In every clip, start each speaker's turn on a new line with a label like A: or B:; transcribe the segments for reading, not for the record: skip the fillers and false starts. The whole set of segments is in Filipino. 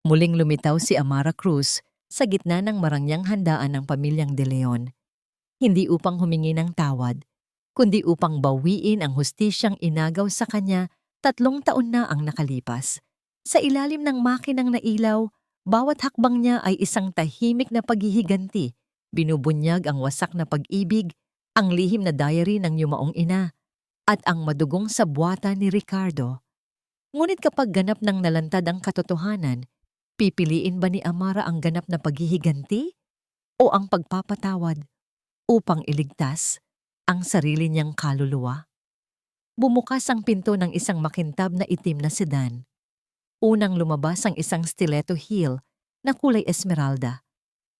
A: Muling lumitaw si Amara Cruz sa gitna ng marangyang handaan ng pamilyang De Leon, hindi upang humingi ng tawad, kundi upang bawiin ang hustisyang inagaw sa kanya 3 taon na ang nakalipas. Sa ilalim ng makinang nailaw, bawat hakbang niya ay isang tahimik na paghihiganti, binubunyag ang wasak na pag-ibig, ang lihim na diary ng yumaong ina, at ang madugong sabwata ni Ricardo. Ngunit kapag ganap ng nalantad ang katotohanan, pipiliin ba ni Amara ang ganap na paghihiganti o ang pagpapatawad upang iligtas ang sarili niyang kaluluwa? Bumukas ang pinto ng isang makintab na itim na sedan. Unang lumabas ang isang stiletto heel na kulay esmeralda,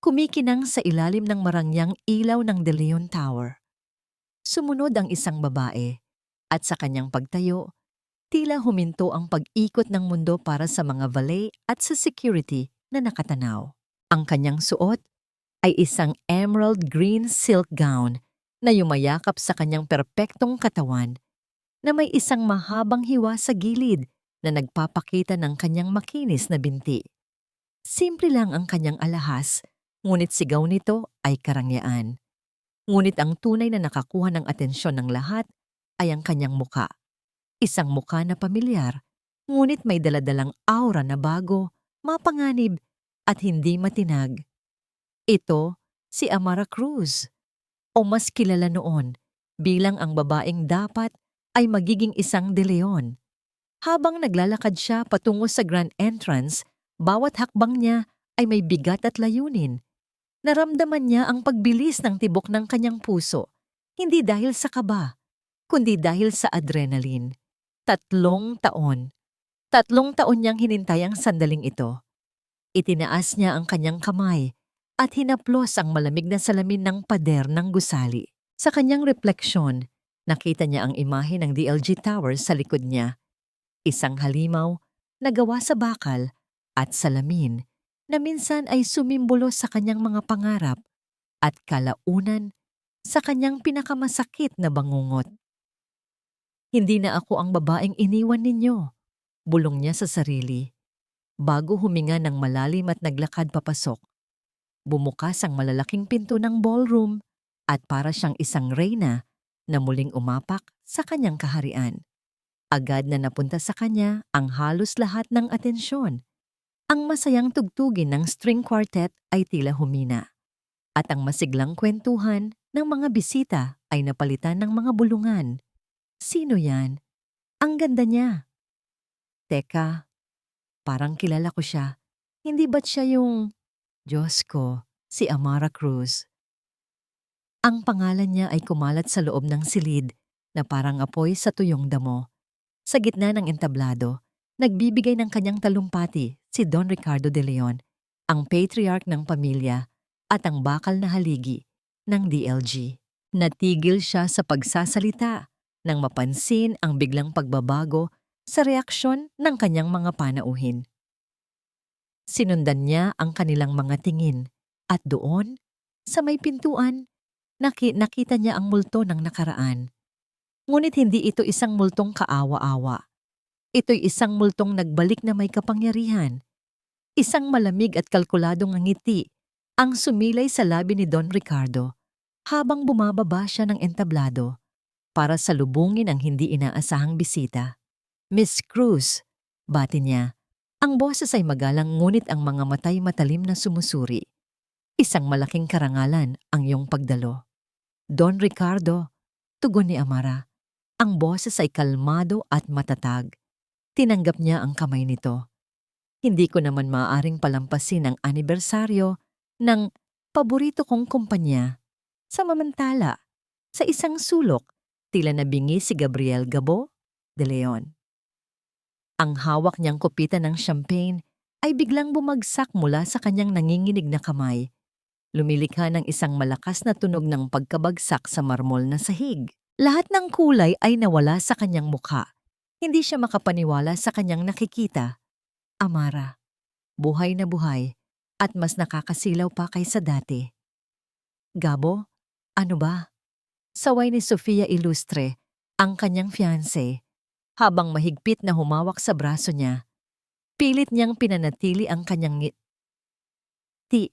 A: kumikinang sa ilalim ng marangyang ilaw ng De Leon Tower. Sumunod ang isang babae, at sa kanyang pagtayo, tila huminto ang pag-ikot ng mundo para sa mga valet at sa security na nakatanaw. Ang kanyang suot ay isang emerald green silk gown na yumayakap sa kanyang perpektong katawan na may isang mahabang hiwa sa gilid na nagpapakita ng kanyang makinis na binti. Simple lang ang kanyang alahas, ngunit sigaw nito ay karangyaan. Ngunit ang tunay na nakakuha ng atensyon ng lahat ay ang kanyang muka. Isang muka na pamilyar, ngunit may daladalang aura na bago, mapanganib at hindi matinag. Ito si Amara Cruz, o mas kilala noon bilang ang babaeng dapat ay magiging isang De Leon. Habang naglalakad siya patungo sa grand entrance, bawat hakbang niya ay may bigat at layunin. Naramdaman niya ang pagbilis ng tibok ng kanyang puso, hindi dahil sa kaba, kundi dahil sa adrenaline. 3 taon. 3 taon niyang hinintay ang sandaling ito. Itinaas niya ang kanyang kamay at hinaplos ang malamig na salamin ng pader ng gusali. Sa kanyang refleksyon, nakita niya ang imahe ng DLG Tower sa likod niya. Isang halimaw na gawa sa bakal at salamin na minsan ay sumimbolo sa kanyang mga pangarap at kalaunan sa kanyang pinakamasakit na bangungot. Hindi na ako ang babaeng iniwan ninyo, bulong niya sa sarili. Bago huminga ng malalim at naglakad papasok, bumukas ang malalaking pinto ng ballroom at para siyang isang reyna na muling umapak sa kanyang kaharian. Agad na napunta sa kanya ang halos lahat ng atensyon. Ang masayang tugtugin ng string quartet ay tila humina, at ang masiglang kwentuhan ng mga bisita ay napalitan ng mga bulungan. Sino yan? Ang ganda niya. Teka, parang kilala ko siya. Hindi ba't siya yung... Diyos ko, si Amara Cruz. Ang pangalan niya ay kumalat sa loob ng silid na parang apoy sa tuyong damo. Sa gitna ng entablado, nagbibigay ng kanyang talumpati si Don Ricardo De Leon, ang patriarch ng pamilya at ang bakal na haligi ng DLG. Natigil siya sa pagsasalita nang mapansin ang biglang pagbabago sa reaksyon ng kanyang mga panauhin. Sinundan niya ang kanilang mga tingin at doon, sa may pintuan, nakita niya ang multo ng nakaraan. Ngunit hindi ito isang multong kaawa-awa. Ito'y isang multong nagbalik na may kapangyarihan. Isang malamig at kalkuladong ngiti ang sumilay sa labi ni Don Ricardo habang bumababa siya ng entablado para salubungin ang hindi inaasahang bisita. Miss Cruz, bati niya. Ang boses ay magalang ngunit ang mga matay matalim na sumusuri. Isang malaking karangalan ang iyong pagdalo. Don Ricardo, tugon ni Amara. Ang boses ay kalmado at matatag. Tinanggap niya ang kamay nito. Hindi ko naman maaaring palampasin ang anibersaryo ng paborito kong kumpanya. Samamantala, sa isang sulok, tila nabingi si Gabriel Gabo De Leon. Ang hawak niyang kupita ng champagne ay biglang bumagsak mula sa kanyang nanginginig na kamay. Lumilikha ng isang malakas na tunog ng pagkabagsak sa marmol na sahig. Lahat ng kulay ay nawala sa kanyang mukha. Hindi siya makapaniwala sa kanyang nakikita. Amara, buhay na buhay at mas nakakasilaw pa kaysa dati. Gabo, ano ba? Saway ni Sofia Ilustre, ang kanyang fiancé, habang mahigpit na humawak sa braso niya. Pilit niyang pinanatili ang kanyang ngiti,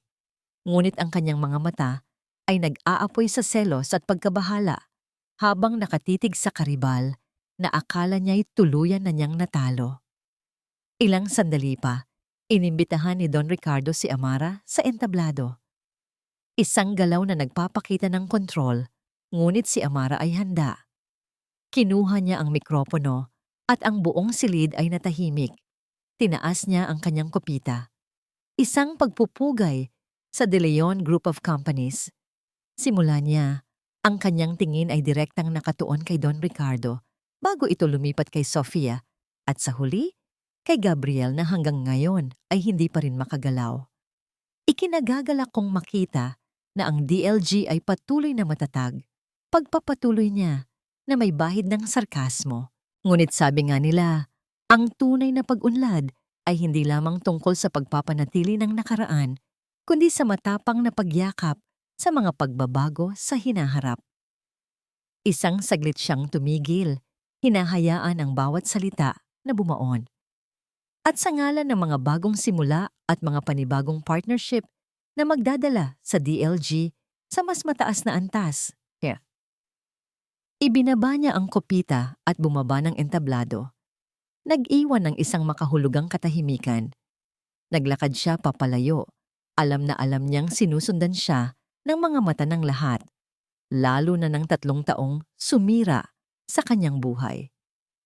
A: ngunit ang kanyang mga mata ay nag-aapoy sa selos at pagkabahala habang nakatitig sa karibal na akala niya'y tuluyan na niyang natalo. Ilang sandali pa, inimbitahan ni Don Ricardo si Amara sa entablado. Isang galaw na nagpapakita ng kontrol, ngunit si Amara ay handa. Kinuha niya ang mikropono at ang buong silid ay natahimik. Tinaas niya ang kanyang kopita. Isang pagpupugay sa De Leon Group of Companies. Simula niya, ang kanyang tingin ay direktang nakatuon kay Don Ricardo bago ito lumipat kay Sofia at sa huli, kay Gabriel na hanggang ngayon ay hindi pa rin makagalaw. Ikinagagalak kong makita na ang DLG ay patuloy na matatag. Pagpapatuloy niya na may bahid ng sarkasmo. Ngunit sabi nga nila, ang tunay na pag-unlad ay hindi lamang tungkol sa pagpapanatili ng nakaraan, kundi sa matapang na pagyakap sa mga pagbabago sa hinaharap. Isang saglit siyang tumigil, hinahayaan ang bawat salita na bumaon. At sa ngalan ng mga bagong simula at mga panibagong partnership na magdadala sa DLG sa mas mataas na antas. Ibinaba niya ang kopita at bumaba ng entablado. Nag-iwan ng isang makahulugang katahimikan. Naglakad siya papalayo. Alam na alam niyang sinusundan siya ng mga mata ng lahat, lalo na ng 3 taong sumira sa kanyang buhay.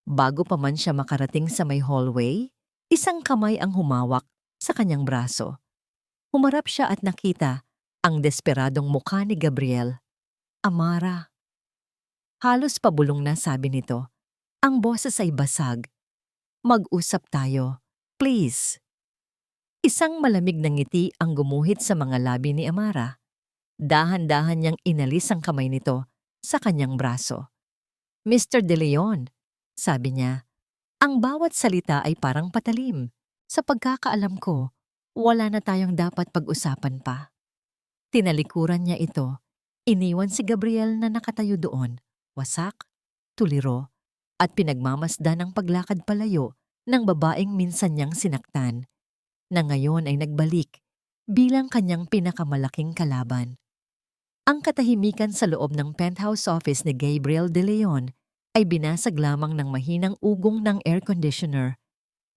A: Bago pa man siya makarating sa may hallway, isang kamay ang humawak sa kanyang braso. Humarap siya at nakita ang desperadong mukha ni Gabriel. Amara. Halos pabulong na sabi nito. Ang boses ay basag. Mag-usap tayo. Please. Isang malamig na ngiti ang gumuhit sa mga labi ni Amara. Dahan-dahan niyang inalis ang kamay nito sa kanyang braso. Mr. De Leon, sabi niya, ang bawat salita ay parang patalim. Sa pagkakaalam ko, wala na tayong dapat pag-usapan pa. Tinalikuran niya ito. Iniwan si Gabriel na nakatayo doon. Wasak, tuliro, at pinagmamasdan ang paglakad palayo ng babaeng minsan niyang sinaktan, na ngayon ay nagbalik bilang kanyang pinakamalaking kalaban. Ang katahimikan sa loob ng penthouse office ni Gabriel De Leon ay binasag lamang ng mahinang ugong ng air conditioner.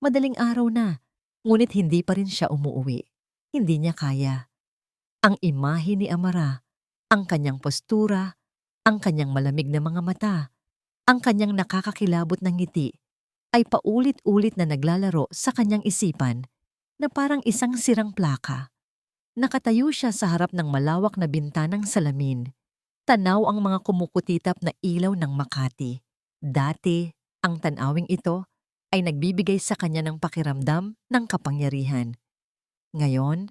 A: Madaling araw na, ngunit hindi pa rin siya umuuwi. Hindi niya kaya. Ang imahe ni Amara, ang kanyang postura, ang kanyang malamig na mga mata, ang kanyang nakakakilabot ng ngiti, ay paulit-ulit na naglalaro sa kanyang isipan na parang isang sirang plaka. Nakatayo siya sa harap ng malawak na bintanang salamin. Tanaw ang mga kumukutitap na ilaw ng Makati. Dati, ang tanawing ito ay nagbibigay sa kanya ng pakiramdam ng kapangyarihan. Ngayon,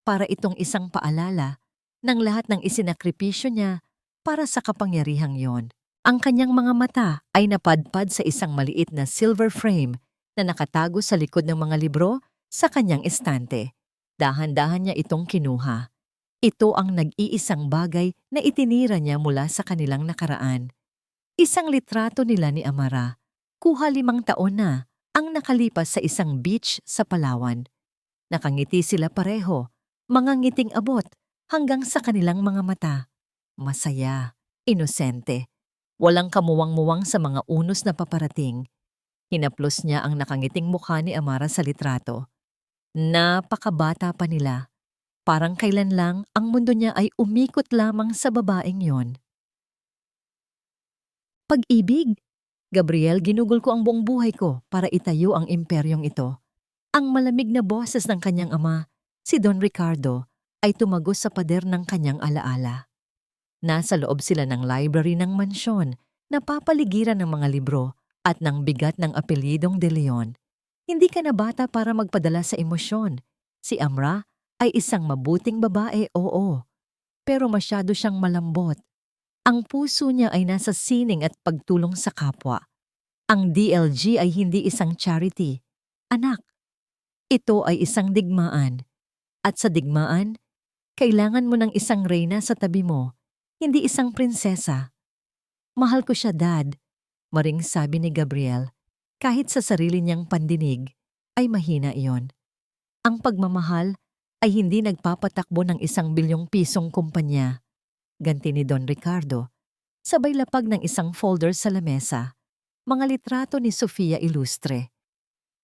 A: para itong isang paalala ng lahat ng isinakripisyo niya para sa kapangyarihang yon. Ang kanyang mga mata ay napadpad sa isang maliit na silver frame na nakatago sa likod ng mga libro sa kanyang estante. Dahan-dahan niya itong kinuha. Ito ang nag-iisang bagay na itinira niya mula sa kanilang nakaraan. Isang litrato nila ni Amara. Kuha 5 taon na ang nakalipas sa isang beach sa Palawan. Nakangiti sila pareho, mga ngiting abot hanggang sa kanilang mga mata. Masaya, inosente. Walang kamuwang-muwang sa mga unos na paparating. Hinaplos niya ang nakangiting mukha ni Amara sa litrato. Napakabata pa nila. Parang kailan lang ang mundo niya ay umikot lamang sa babaeng yon. Pag-ibig. Gabriel, ginugol ko ang buong buhay ko para itayo ang imperyong ito. Ang malamig na boses ng kanyang ama, si Don Ricardo, ay tumagos sa pader ng kanyang alaala. Nasa loob sila ng library ng mansyon, napapaligiran ng mga libro at ng bigat ng apelyidong De Leon. Hindi ka na bata para magpadala sa emosyon. Si Amra ay isang mabuting babae, oo. Pero masyado siyang malambot. Ang puso niya ay nasa sining at pagtulong sa kapwa. Ang DLG ay hindi isang charity. Anak, ito ay isang digmaan. At sa digmaan, kailangan mo ng isang reyna sa tabi mo, hindi isang prinsesa. Mahal ko siya, Dad, maring sabi ni Gabriel, kahit sa sarili niyang pandinig. ay mahina iyon. Ang pagmamahal ay hindi nagpapatakbo ng 1 bilyong pisong kumpanya. Ganti ni Don Ricardo, sabay lapag ng isang folder sa lamesa, mga litrato ni Sofia Ilustre.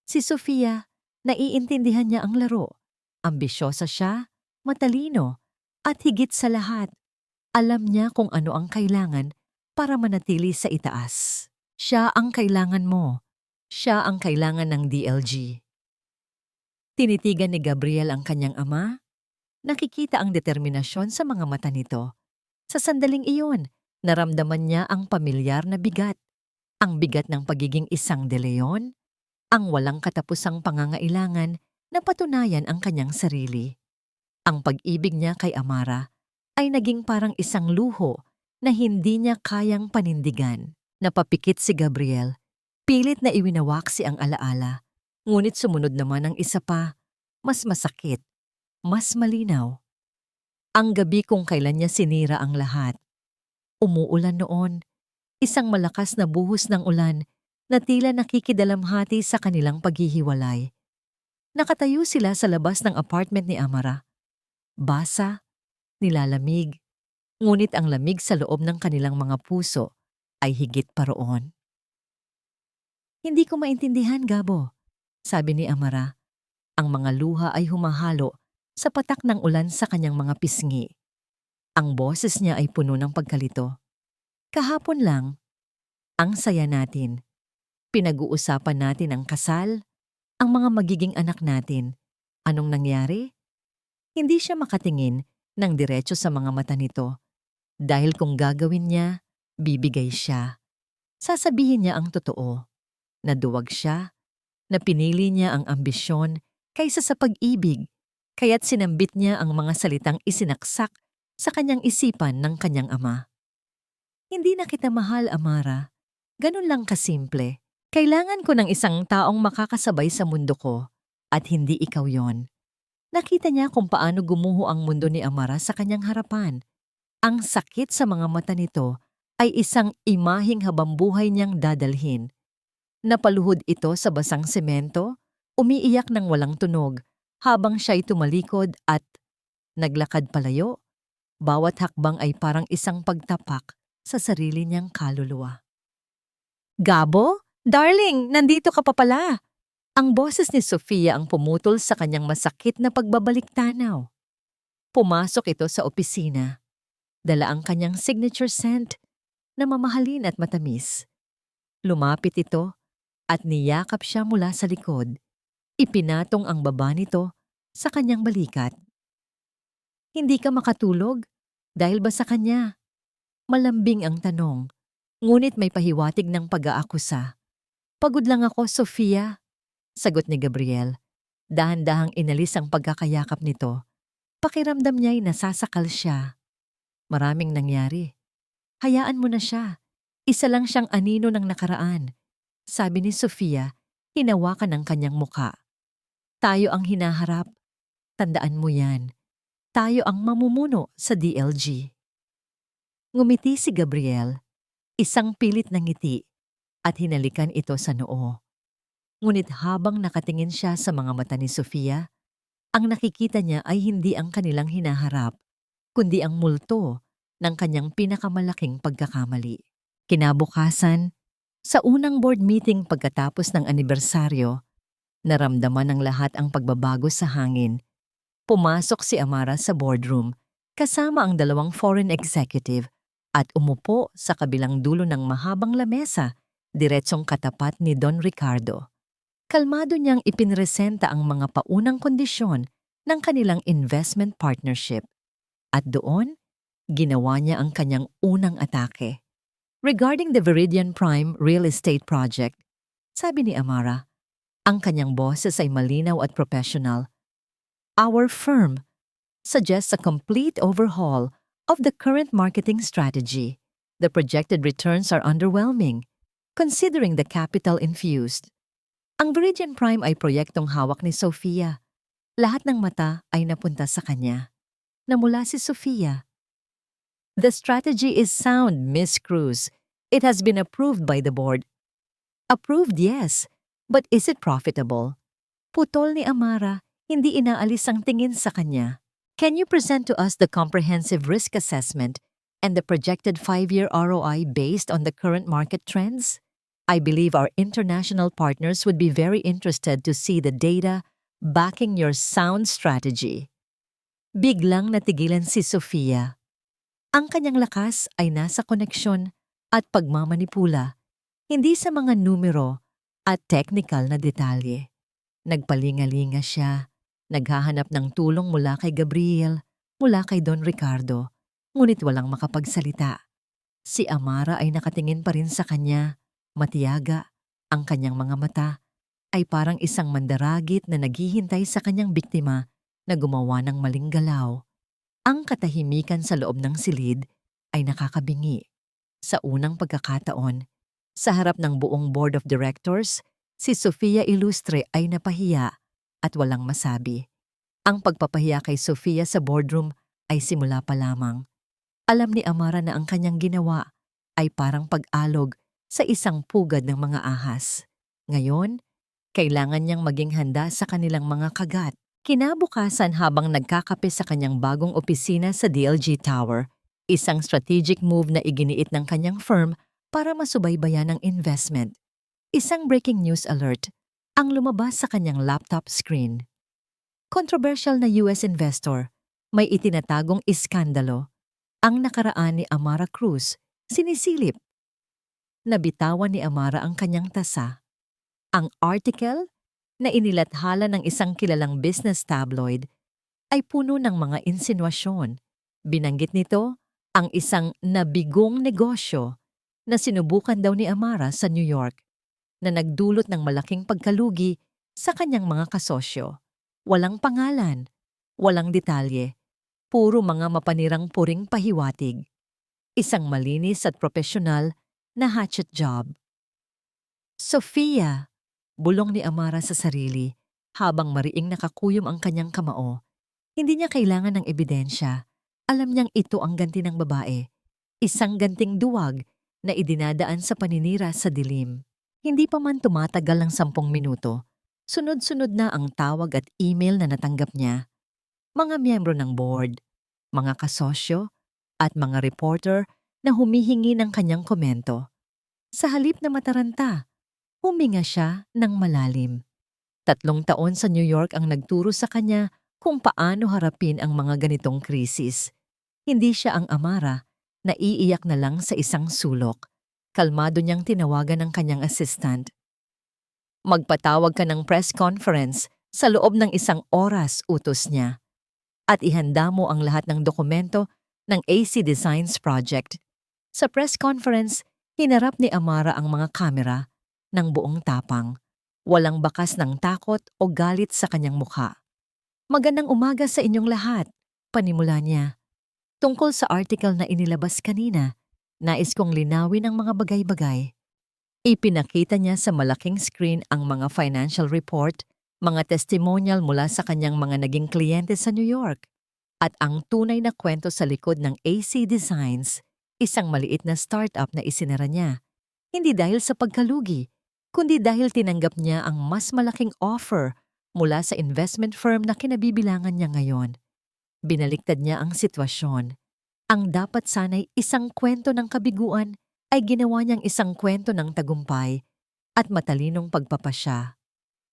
A: Si Sofia, naiintindihan niya ang laro. Ambisyosa siya, matalino, at higit sa lahat, alam niya kung ano ang kailangan para manatili sa itaas. Siya ang kailangan mo. Siya ang kailangan ng DLG. Tinitigan ni Gabriel ang kanyang ama. Nakikita ang determinasyon sa mga mata nito. Sa sandaling iyon, naramdaman niya ang pamilyar na bigat. Ang bigat ng pagiging isang De Leon, ang walang katapusang pangangailangan na patunayan ang kanyang sarili. Ang pag-ibig niya kay Amara ay naging parang isang luho na hindi niya kayang panindigan. Napapikit si Gabriel. Pilit na iwinawaksi ang alaala. Ngunit sumunod naman ang isa pa, mas masakit, mas malinaw. Ang gabi kung kailan niya sinira ang lahat. Umuulan noon, isang malakas na buhos ng ulan na tila nakikidalamhati sa kanilang paghihiwalay. Nakatayo sila sa labas ng apartment ni Amara. Basa, nilalamig, ngunit ang lamig sa loob ng kanilang mga puso ay higit pa roon. Hindi ko maintindihan, Gabo, sabi ni Amara. Ang mga luha ay humahalo sa patak ng ulan sa kanyang mga pisngi. Ang boses niya ay puno ng pagkalito. Kahapon lang, ang saya natin. Pinag-uusapan natin ang kasal, ang mga magiging anak natin. Anong nangyari? Hindi siya makatingin ng diretso sa mga mata nito. Dahil kung gagawin niya, bibigay siya. Sasabihin niya ang totoo. Naduwag siya, na pinili niya ang ambisyon kaysa sa pag-ibig, kaya't sinambit niya ang mga salitang isinaksak sa kanyang isipan ng kanyang ama. Hindi na kita mahal, Amara. Ganun lang kasimple. Kailangan ko ng isang taong makakasabay sa mundo ko, at hindi ikaw yon. Nakita niya kung paano gumuho ang mundo ni Amara sa kanyang harapan. Ang sakit sa mga mata nito ay isang imaheng habambuhay niyang dadalhin. Napaluhod ito sa basang semento, umiiyak ng walang tunog habang siya'y tumalikod at naglakad palayo. Bawat hakbang ay parang isang pagtapak sa sarili niyang kaluluwa. Gabo? Darling, nandito ka pa pala! Ang boses ni Sofia ang pumutol sa kanyang masakit na pagbabalik-tanaw. Pumasok ito sa opisina. Dala ang kanyang signature scent na mamahalin at matamis. Lumapit ito at niyakap siya mula sa likod. Ipinatong ang baba nito sa kanyang balikat. Hindi ka makatulog dahil ba sa kanya? Malambing ang tanong, ngunit may pahiwatig ng pag-aakusa. Pagod lang ako, Sofia, sagot ni Gabriel. Dahan-dahang inalis ang pagkakayakap nito. Pakiramdam niya'y nasasakal siya. Maraming nangyari. Hayaan mo na siya. Isa lang siyang anino ng nakaraan. Sabi ni Sofia, hinawakan ang kanyang muka. Tayo ang hinaharap. Tandaan mo yan. Tayo ang mamumuno sa DLG. Ngumiti si Gabriel, isang pilit na ngiti, at hinalikan ito sa noo. Ngunit habang nakatingin siya sa mga mata ni Sofia, ang nakikita niya ay hindi ang kanilang hinaharap, kundi ang multo ng kanyang pinakamalaking pagkakamali. Kinabukasan, sa unang board meeting pagkatapos ng anibersaryo, naramdaman ng lahat ang pagbabago sa hangin. Pumasok si Amara sa boardroom kasama ang 2 foreign executive at umupo sa kabilang dulo ng mahabang lamesa, diretsong katapat ni Don Ricardo. Kalmado niyang ipinresenta ang mga paunang kondisyon ng kanilang investment partnership. At doon, ginawa niya ang kanyang unang atake. Regarding the Viridian Prime Real Estate Project, sabi ni Amara, ang kanyang boses ay malinaw at professional. Our firm suggests a complete overhaul of the current marketing strategy. The projected returns are underwhelming, considering the capital infused. Ang Viridian Prime ay proyektong hawak ni Sofia. Lahat ng mata ay napunta sa kanya. Namula si Sofia. The strategy is sound, Miss Cruz. It has been approved by the board. Approved, yes. But is it profitable? Putol ni Amara, hindi inaalis ang tingin sa kanya. Can you present to us the comprehensive risk assessment and the projected 5-year ROI based on the current market trends? I believe our international partners would be very interested to see the data backing your sound strategy. Biglang natigilan si Sofia. Ang kanyang lakas ay nasa koneksyon at pagmamanipula, hindi sa mga numero at technical na detalye. Nagpalingalinga siya, naghahanap ng tulong mula kay Gabriel, mula kay Don Ricardo, ngunit walang makapagsalita. Si Amara ay nakatingin pa rin sa kanya, matiyaga. Ang kanyang mga mata ay parang isang mandaragit na naghihintay sa kanyang biktima na gumawa ng maling galaw. Ang katahimikan sa loob ng silid ay nakakabingi. Sa unang pagkakataon, sa harap ng buong board of directors, si Sofia Ilustre ay napahiya at walang masabi. Ang pagpapahiya kay Sofia sa boardroom ay simula pa lamang. Alam ni Amara na ang kanyang ginawa ay parang pag-alog sa isang pugad ng mga ahas. Ngayon, kailangan niyang maging handa sa kanilang mga kagat. Kinabukasan habang nagkakape sa kanyang bagong opisina sa DLG Tower, isang strategic move na iginiit ng kanyang firm para masubaybayan ang investment. Isang breaking news alert ang lumabas sa kanyang laptop screen. Controversial na US investor, may itinatagong iskandalo. Ang nakaraan ni Amara Cruz, sinisilip. Nabitawan ni Amara ang kanyang tasa. Ang article na inilathala ng isang kilalang business tabloid ay puno ng mga insinuasyon. Binanggit nito ang isang nabigong negosyo na sinubukan daw ni Amara sa New York na nagdulot ng malaking pagkalugi sa kanyang mga kasosyo. Walang pangalan, walang detalye, puro mga mapanirang puring pahiwatig. Isang malinis at profesional na hatchet job. Sofia! Bulong ni Amara sa sarili habang mariing nakakuyom ang kanyang kamao. Hindi niya kailangan ng ebidensya. Alam niyang ito ang ganti ng babae. Isang ganting duwag na idinadaan sa paninira sa dilim. Hindi pa man tumatagal ng 10 minuto, sunod-sunod na ang tawag at email na natanggap niya. Mga miyembro ng board, mga kasosyo, at mga reporter na humihingi ng kanyang komento. Sa halip na mataranta, huminga siya ng malalim. 3 taon sa New York ang nagturo sa kanya kung paano harapin ang mga ganitong krisis. Hindi siya ang Amara na iiyak na lang sa isang sulok. Kalmado niyang tinawagan ng kanyang assistant. Magpatawag ka ng press conference sa loob ng 1 oras, utos niya. At ihanda mo ang lahat ng dokumento ng AC Designs Project. Sa press conference, hinarap ni Amara ang mga kamera ng buong tapang. Walang bakas ng takot o galit sa kanyang mukha. Magandang umaga sa inyong lahat, panimula niya. Tungkol sa article na inilabas kanina, nais kong linawin ang mga bagay-bagay. Ipinakita niya sa malaking screen ang mga financial report, mga testimonial mula sa kanyang mga naging kliyente sa New York, at ang tunay na kwento sa likod ng AC Designs, isang maliit na startup na isinara niya. Hindi dahil sa pagkalugi, kundi dahil tinanggap niya ang mas malaking offer mula sa investment firm na kinabibilangan niya ngayon. Binaliktad niya ang sitwasyon. Ang dapat sana'y isang kwento ng kabiguan ay ginawa niyang isang kwento ng tagumpay at matalinong pagpapasya.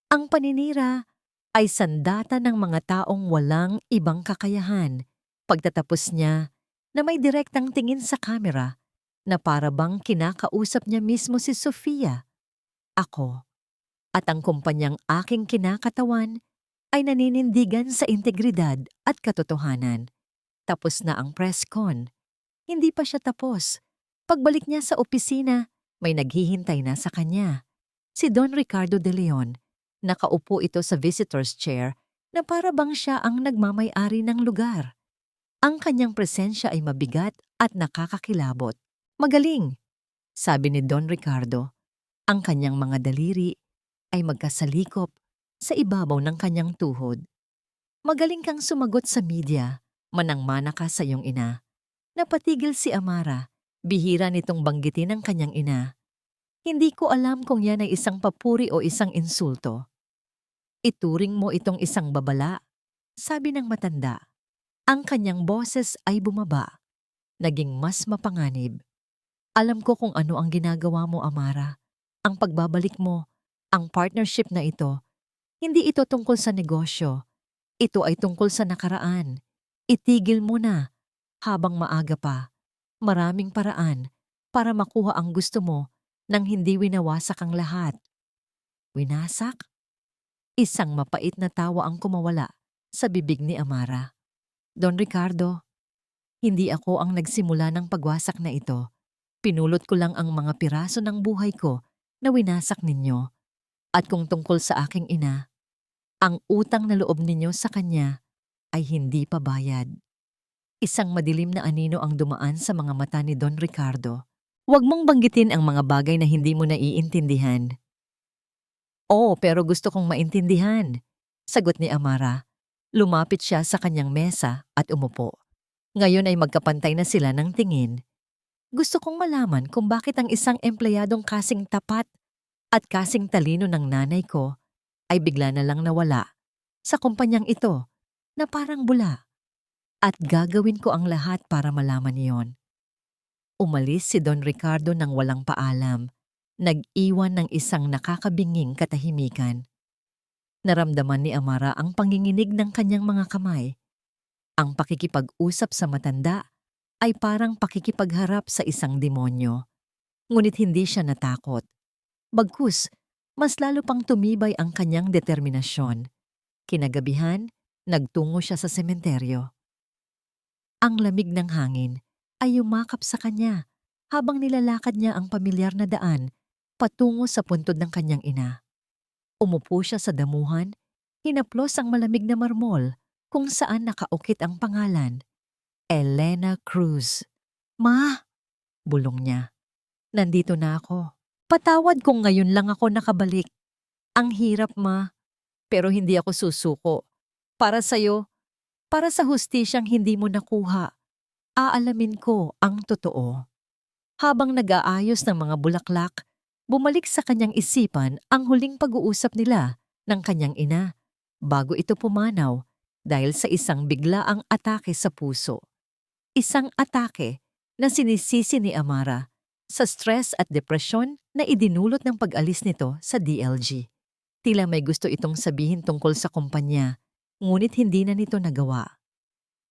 A: Ang paninira ay sandata ng mga taong walang ibang kakayahan. Pagtatapos niya na may direktang tingin sa kamera na para bang kinakausap niya mismo si Sofia. Ako at ang kumpanyang aking kinakatawan ay naninindigan sa integridad at katotohanan. Tapos na ang press con. Hindi pa siya tapos. Pagbalik niya sa opisina, may naghihintay na sa kanya. Si Don Ricardo de Leon. Nakaupo ito sa visitor's chair na para bang siya ang nagmamay-ari ng lugar. Ang kanyang presensya ay mabigat at nakakakilabot. Magaling, sabi ni Don Ricardo. Ang kanyang mga daliri ay magkasalikop sa ibabaw ng kanyang tuhod. Magaling kang sumagot sa media, manang-mana ka sa iyong ina. Napatigil si Amara, bihira nitong banggitin ang kanyang ina. Hindi ko alam kung yan ay isang papuri o isang insulto. Ituring mo itong isang babala, sabi ng matanda. Ang kanyang boses ay bumaba, naging mas mapanganib. Alam ko kung ano ang ginagawa mo, Amara. Ang pagbabalik mo, ang partnership na ito, hindi ito tungkol sa negosyo. Ito ay tungkol sa nakaraan. Itigil mo na habang maaga pa. Maraming paraan para makuha ang gusto mo nang hindi winawasak ang lahat. Winasak? Isang mapait na tawa ang kumawala sa bibig ni Amara. Don Ricardo, hindi ako ang nagsimula ng pagwasak na ito. Pinulot ko lang ang mga piraso ng buhay ko na winasak ninyo. At kung tungkol sa aking ina, ang utang na loob ninyo sa kanya ay hindi pa bayad. Isang madilim na anino ang dumaan sa mga mata ni Don Ricardo. Huwag mong banggitin ang mga bagay na hindi mo naiintindihan. Oo, pero gusto kong maintindihan, sagot ni Amara. Lumapit siya sa kanyang mesa at umupo. Ngayon ay magkapantay na sila ng tingin. Gusto kong malaman kung bakit ang isang empleyadong kasing tapat at kasing talino ng nanay ko ay bigla na lang nawala sa kumpanyang ito na parang bula. At gagawin ko ang lahat para malaman iyon. Umalis si Don Ricardo nang walang paalam. Nag-iwan ng isang nakakabinging katahimikan. Naramdaman ni Amara ang panginginig ng kanyang mga kamay. Ang pakikipag-usap sa matanda ay parang pakikipagharap sa isang demonyo. Ngunit hindi siya natakot. Bagkus, mas lalo pang tumibay ang kanyang determinasyon. Kinagabihan, nagtungo siya sa sementeryo. Ang lamig ng hangin ay yumakap sa kanya habang nilalakad niya ang pamilyar na daan patungo sa puntod ng kanyang ina. Umupo siya sa damuhan, hinaplos ang malamig na marmol kung saan nakaukit ang pangalan, Elena Cruz. Ma! Bulong niya. Nandito na ako. Patawad kung ngayon lang ako nakabalik. Ang hirap, ma. Pero hindi ako susuko. Para sa'yo, para sa hustisyang hindi mo nakuha, aalamin ko ang totoo. Habang nag-aayos ng mga bulaklak, bumalik sa kanyang isipan ang huling pag-uusap nila ng kanyang ina bago ito pumanaw dahil sa isang biglaang atake sa puso. Isang atake na sinisisi ni Amara sa stress at depresyon na idinulot ng pag-alis nito sa DLG. Tila may gusto itong sabihin tungkol sa kumpanya, ngunit hindi na nito nagawa.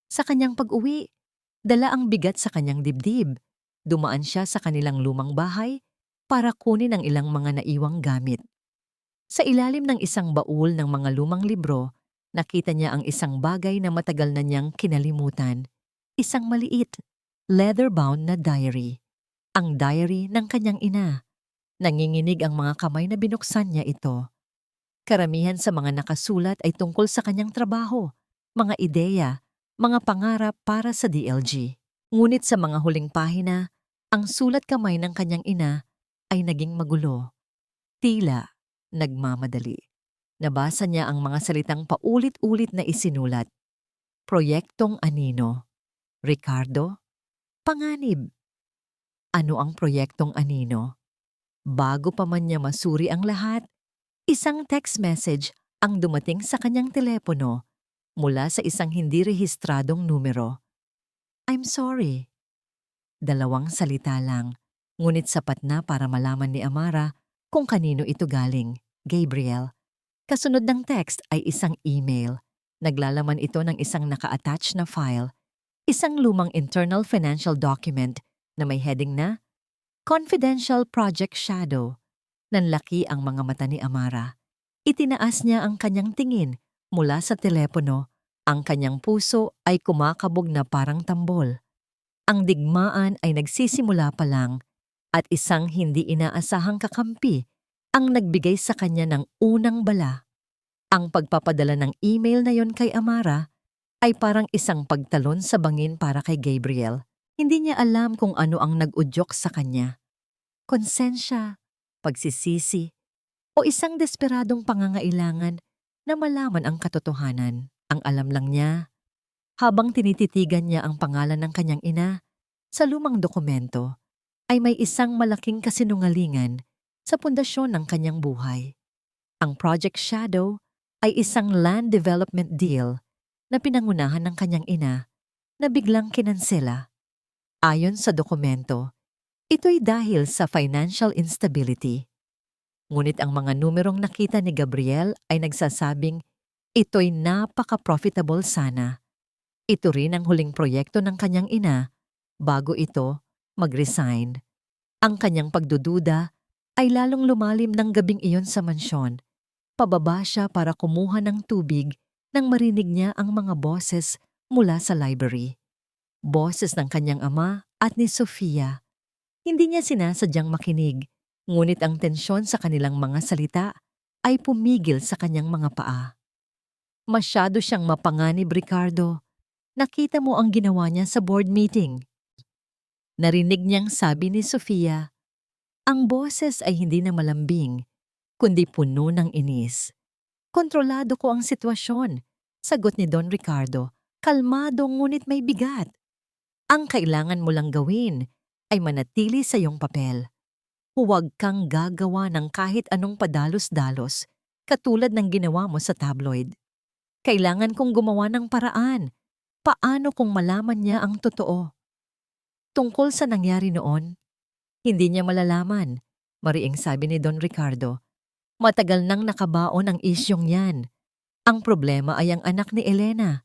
A: Sa kanyang pag-uwi, dala ang bigat sa kanyang dibdib. Dumaan siya sa kanilang lumang bahay para kunin ang ilang mga naiwang gamit. Sa ilalim ng isang baul ng mga lumang libro, nakita niya ang isang bagay na matagal na niyang kinalimutan. Isang maliit, leather-bound na diary. Ang diary ng kanyang ina. Nanginginig ang mga kamay na binuksan niya ito. Karamihan sa mga nakasulat ay tungkol sa kanyang trabaho, mga ideya, mga pangarap para sa DLG. Ngunit sa mga huling pahina, ang sulat kamay ng kanyang ina ay naging magulo. Tila nagmamadali. Nabasa niya ang mga salitang paulit-ulit na isinulat. Proyektong Anino. Ricardo? Panganib. Ano ang proyektong Anino? Bago pa man niya masuri ang lahat, isang text message ang dumating sa kanyang telepono mula sa isang hindi rehistradong numero. I'm sorry. 2 salita lang, ngunit sapat na para malaman ni Amara kung kanino ito galing, Gabriel. Kasunod ng text ay isang email. Naglalaman ito ng isang naka-attach na file, isang lumang internal financial document na may heading na Confidential Project Shadow. Nanlaki ang mga mata ni Amara. Itinaas niya ang kanyang tingin mula sa telepono. Ang kanyang puso ay kumakabog na parang tambol. Ang digmaan ay nagsisimula pa lang at isang hindi inaasahang kakampi ang nagbigay sa kanya ng unang bala. Ang pagpapadala ng email na yon kay Amara ay parang isang pagtalon sa bangin para kay Gabriel. Hindi niya alam kung ano ang nag-udyok sa kanya. Konsensya, pagsisisi, o isang desperadong pangangailangan na malaman ang katotohanan. Ang alam lang niya, habang tinititigan niya ang pangalan ng kanyang ina sa lumang dokumento, ay may isang malaking kasinungalingan sa pundasyon ng kanyang buhay. Ang Project Shadow ay isang land development deal na pinangunahan ng kanyang ina na biglang kinansela. Ayon sa dokumento, ito'y dahil sa financial instability. Ngunit ang mga numerong nakita ni Gabriel ay nagsasabing ito'y napaka-profitable sana. Ito rin ang huling proyekto ng kanyang ina bago ito mag-resign. Ang kanyang pagdududa ay lalong lumalim ng gabing iyon sa mansyon. Pababa siya para kumuha ng tubig nang marinig niya ang mga boses mula sa library. Boses ng kanyang ama at ni Sofia. Hindi niya sinasadyang makinig, ngunit ang tensyon sa kanilang mga salita ay pumigil sa kanyang mga paa. Masyado siyang mapanganib, Ricardo. Nakita mo ang ginawa niya sa board meeting. Narinig niyang sabi ni Sofia, ang boses ay hindi na malambing, kundi puno ng inis. Kontrolado ko ang sitwasyon, sagot ni Don Ricardo, kalmado ngunit may bigat. Ang kailangan mo lang gawin ay manatili sa iyong papel. Huwag kang gagawa ng kahit anong padalos-dalos, katulad ng ginawa mo sa tabloid. Kailangan kong gumawa ng paraan. Paano kung malaman niya ang totoo? Tungkol sa nangyari noon, hindi niya malalaman, mariing sabi ni Don Ricardo. Matagal nang nakabaon ang isyong yan. Ang problema ay ang anak ni Elena.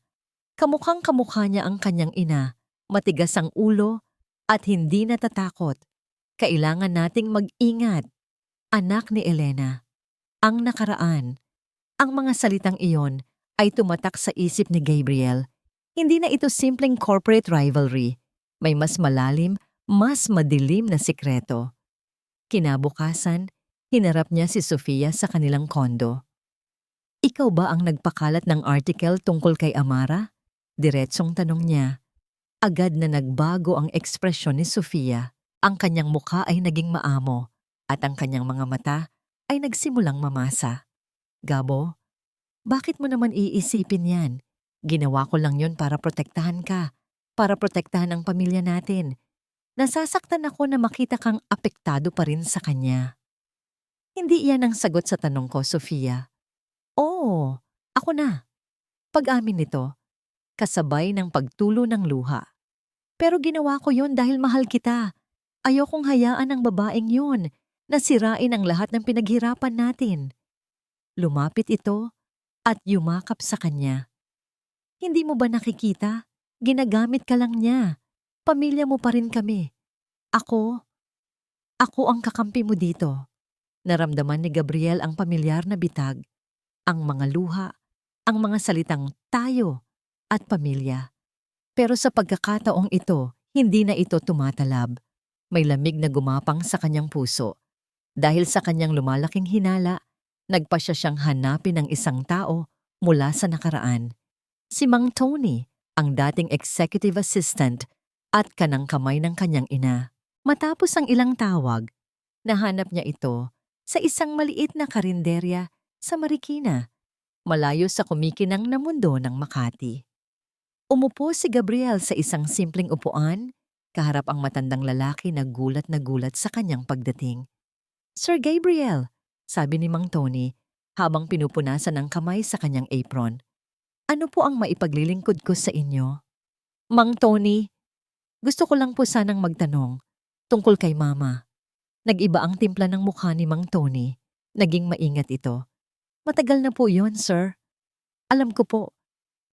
A: Kamukhang kamukha niya ang kanyang ina, matigas ang ulo at hindi natatakot. Kailangan nating mag-ingat. Anak ni Elena. Ang nakaraan. Ang mga salitang iyon ay tumatak sa isip ni Gabriel. Hindi na ito simpleng corporate rivalry. May mas malalim, mas madilim na sikreto. Kinabukasan, hinarap niya si Sofia sa kanilang kondo. Ikaw ba ang nagpakalat ng article tungkol kay Amara? Diretsong tanong niya. Agad na nagbago ang ekspresyon ni Sofia. Ang kanyang mukha ay naging maamo at ang kanyang mga mata ay nagsimulang mamasa. Gabo, bakit mo naman iisipin yan? Ginawa ko lang yun para protektahan ka, para protektahan ang pamilya natin. Nasasaktan ako na makita kang apektado pa rin sa kanya. Hindi iyan ang sagot sa tanong ko, Sofia. Oo, ako na. Pag-amin nito, kasabay ng pagtulo ng luha. Pero ginawa ko yon dahil mahal kita. Ayokong hayaan ang babaeng yon na sirain ang lahat ng pinaghirapan natin. Lumapit ito at yumakap sa kanya. Hindi mo ba nakikita? Ginagamit ka lang niya. Pamilya mo pa rin kami. Ako ang kakampi mo dito. Naramdaman ni Gabriel ang pamilyar na bitag, ang mga luha, ang mga salitang tayo at pamilya. Pero sa pagkakataong ito, hindi na ito tumatalab. May lamig na gumapang sa kanyang puso. Dahil sa kanyang lumalaking hinala, nagpasya siyang hanapin ang isang tao mula sa nakaraan. Si Mang Tony, ang dating executive assistant at kanang kamay ng kanyang ina. Matapos ang ilang tawag, nahanap niya ito sa isang maliit na karinderya sa Marikina, malayo sa kumikinang na mundo ng Makati. Umupo si Gabriel sa isang simpleng upuan, kaharap ang matandang lalaki na gulat sa kanyang pagdating. Sir Gabriel, sabi ni Mang Tony habang pinupunasan ang kamay sa kanyang apron. Ano po ang maipaglilingkod ko sa inyo? Mang Tony, gusto ko lang po sanang magtanong tungkol kay Mama. Nag-iba ang timpla ng mukha ni Mang Tony. Naging maingat ito. Matagal na po yon, sir. Alam ko po,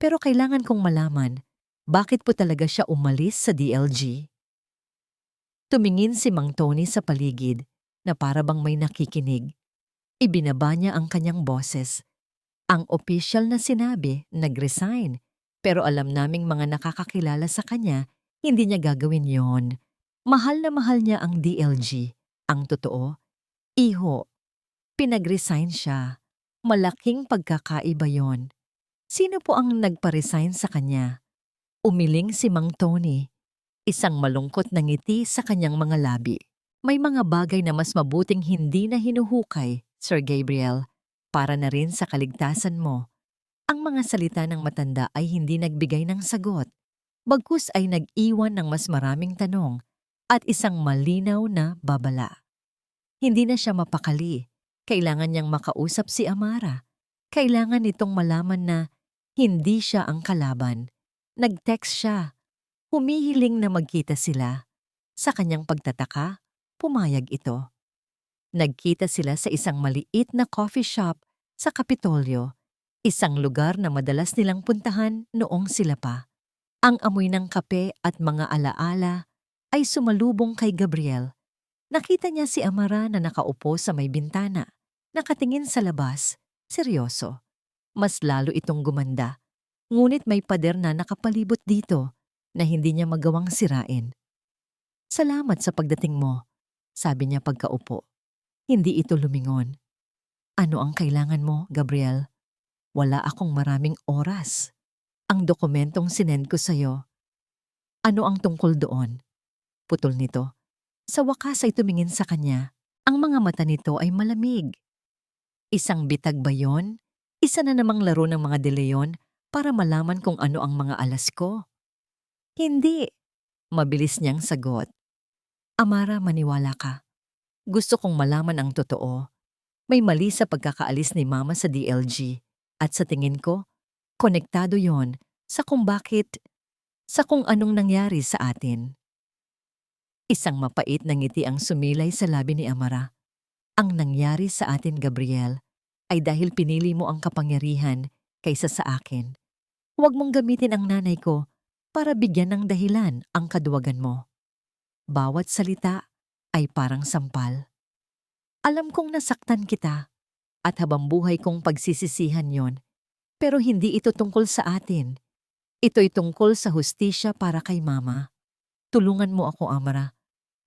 A: pero kailangan kong malaman, bakit po talaga siya umalis sa DLG? Tumingin si Mang Tony sa paligid na para bang may nakikinig. Ibinaba niya ang kanyang boses. Ang opisyal na sinabi, nag-resign. Pero alam naming mga nakakakilala sa kanya, hindi niya gagawin yon. Mahal na mahal niya ang DLG. Ang totoo, iho, pinag-resign siya. Malaking pagkakaiba yon. Sino po ang nagpa-resign sa kanya? Umiling si Mang Tony. Isang malungkot na ngiti sa kanyang mga labi. May mga bagay na mas mabuting hindi na hinuhukay, Sir Gabriel, para na rin sa kaligtasan mo. Ang mga salita ng matanda ay hindi nagbigay ng sagot, bagkus ay nag-iwan ng mas maraming tanong at isang malinaw na babala. Hindi na siya mapakali. Kailangan niyang makausap si Amara. Kailangan nitong malaman na hindi siya ang kalaban. Nag-text siya, humihiling na magkita sila. Sa kanyang pagtataka, pumayag ito. Nagkita sila sa isang maliit na coffee shop sa Kapitolyo, isang lugar na madalas nilang puntahan noong sila pa. Ang amoy ng kape at mga alaala ay sumalubong kay Gabriel. Nakita niya si Amara na nakaupo sa may bintana, nakatingin sa labas, seryoso. Mas lalo itong gumanda, ngunit may pader na nakapalibot dito na hindi niya magawang sirain. "Salamat sa pagdating mo," sabi niya pagkaupo. Hindi ito lumingon. "Ano ang kailangan mo, Gabriel? Wala akong maraming oras. Ang dokumentong sinend ko sa'yo. Ano ang tungkol doon?" Putol nito. Sa wakas ay tumingin sa kanya. Ang mga mata nito ay malamig. Isang bitag ba yon? Isa na namang laro ng mga De Leon para malaman kung ano ang mga alas ko? "Hindi," mabilis niyang sagot. "Amara, maniwala ka. Gusto kong malaman ang totoo. May mali sa pagkakaalis ni Mama sa DLG. At sa tingin ko, konektado yon sa sa kung anong nangyari sa atin." Isang mapait na ngiti ang sumilay sa labi ni Amara. "Ang nangyari sa atin, Gabriel, ay dahil pinili mo ang kapangyarihan kaysa sa akin. Huwag mong gamitin ang nanay ko para bigyan ng dahilan ang kaduwagan mo. Bawat salita ay parang sampal. Alam kong nasaktan kita at habang buhay kong pagsisisihan yon, pero hindi ito tungkol sa atin. Ito'y tungkol sa hustisya para kay Mama. Tulungan mo ako, Amara,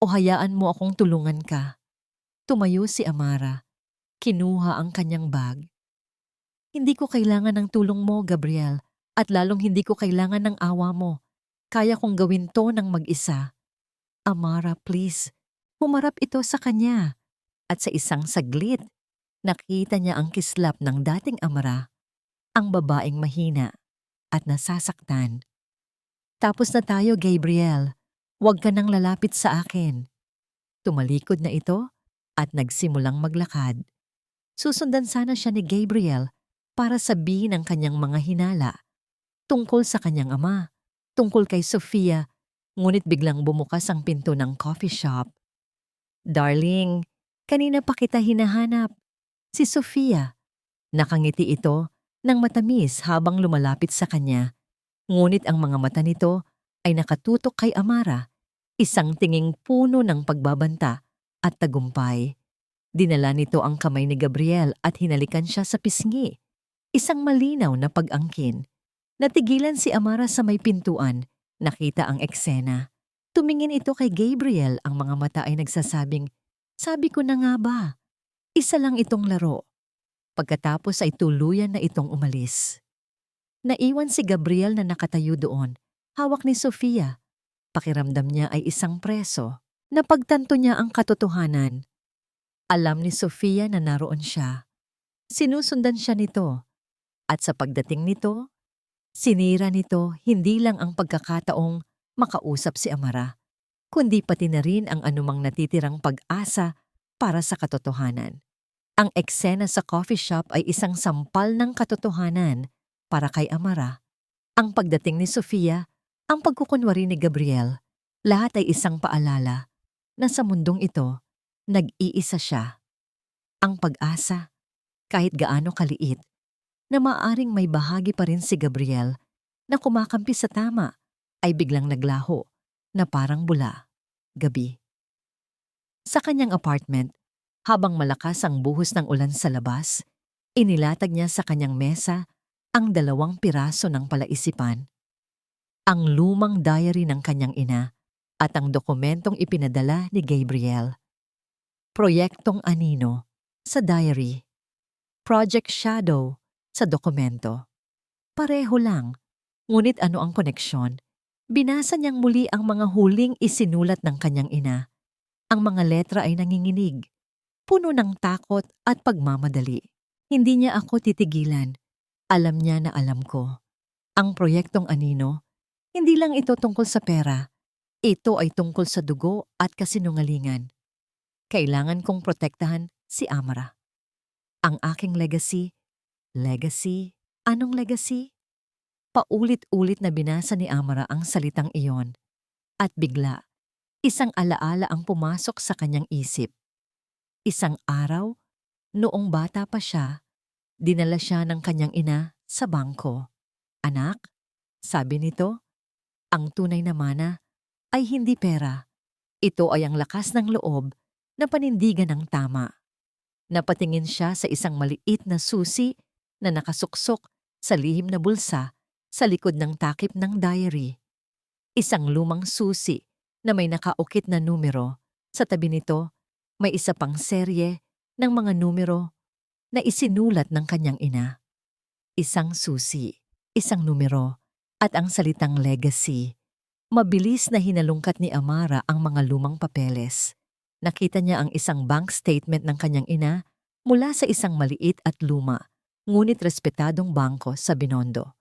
A: o hayaan mo akong tulungan ka." Tumayo si Amara. Kinuha ang kanyang bag. "Hindi ko kailangan ng tulong mo, Gabriel, at lalong hindi ko kailangan ng awa mo. Kaya kong gawin to ng mag-isa." "Amara, please." Humarap ito sa kanya. At sa isang saglit, nakita niya ang kislap ng dating Amara, ang babaeng mahina at nasasaktan. "Tapos na tayo, Gabriel. Huwag ka nang lalapit sa akin." Tumalikod na ito at nagsimulang maglakad. Susundan sana siya ni Gabriel para sabihin ang kanyang mga hinala tungkol sa kanyang ama, tungkol kay Sofia, ngunit biglang bumukas ang pinto ng coffee shop. "Darling, kanina pa kita hinahanap." Si Sofia. Nakangiti ito ng matamis habang lumalapit sa kanya, ngunit ang mga mata nito ay nakatutok kay Amara, isang tinging puno ng pagbabanta at tagumpay. Dinala nito ang kamay ni Gabriel at hinalikan siya sa pisngi. Isang malinaw na pag-angkin. Natigilan si Amara sa may pintuan. Nakita ang eksena. Tumingin ito kay Gabriel, ang mga mata ay nagsasabing, "Sabi ko na nga ba, isa lang itong laro." Pagkatapos ay tuluyan na itong umalis. Naiwan si Gabriel na nakatayo doon, hawak ni Sofia. Pakiramdam niya ay isang preso. Napagtanto niya ang katotohanan. Alam ni Sofia na naroon siya. Sinusundan siya nito. At sa pagdating nito, sinira nito hindi lang ang pagkakataong makausap si Amara, kundi pati na rin ang anumang natitirang pag-asa para sa katotohanan. Ang eksena sa coffee shop ay isang sampal ng katotohanan para kay Amara. Ang pagdating ni Sofia, ang pagkukunwari ni Gabriel, lahat ay isang paalala na sa mundong ito, nag-iisa siya. Ang pag-asa, kahit gaano kaliit, na maaring may bahagi pa rin si Gabriel na kumakampi sa tama, ay biglang naglaho na parang bula. Gabi. Sa kanyang apartment, habang malakas ang buhos ng ulan sa labas, inilatag niya sa kanyang mesa ang 2 piraso ng palaisipan. Ang lumang diary ng kanyang ina at ang dokumentong ipinadala ni Gabriel. Proyektong Anino sa diary. Project Shadow sa dokumento. Pareho lang, ngunit ano ang koneksyon? Binasa niyang muli ang mga huling isinulat ng kanyang ina. Ang mga letra ay nanginginig, puno ng takot at pagmamadali. "Hindi niya ako titigilan. Alam niya na alam ko. Ang proyektong Anino, hindi lang ito tungkol sa pera. Ito ay tungkol sa dugo at kasinungalingan. Kailangan kong protektahan si Amara. Ang aking legacy, Legacy? Anong legacy? Paulit-ulit na binasa ni Amara ang salitang iyon. At bigla, isang alaala ang pumasok sa kanyang isip. Isang araw, noong bata pa siya, dinala siya ng kanyang ina sa bangko. Anak, sabi nito, ang tunay na mana ay hindi pera. Ito ay ang lakas ng loob na panindigan ng tama. Napatingin siya sa isang maliit na susi na nakasuksok sa lihim na bulsa sa likod ng takip ng diary. Isang lumang susi na may nakaukit na numero. Sa tabi nito, may isa pang serye ng mga numero na isinulat ng kanyang ina. Isang susi, isang numero, at ang salitang legacy. Mabilis na hinalungkat ni Amara ang mga lumang papeles. Nakita niya ang isang bank statement ng kanyang ina mula sa isang maliit at luma, ngunit respetadong bangko sa Binondo.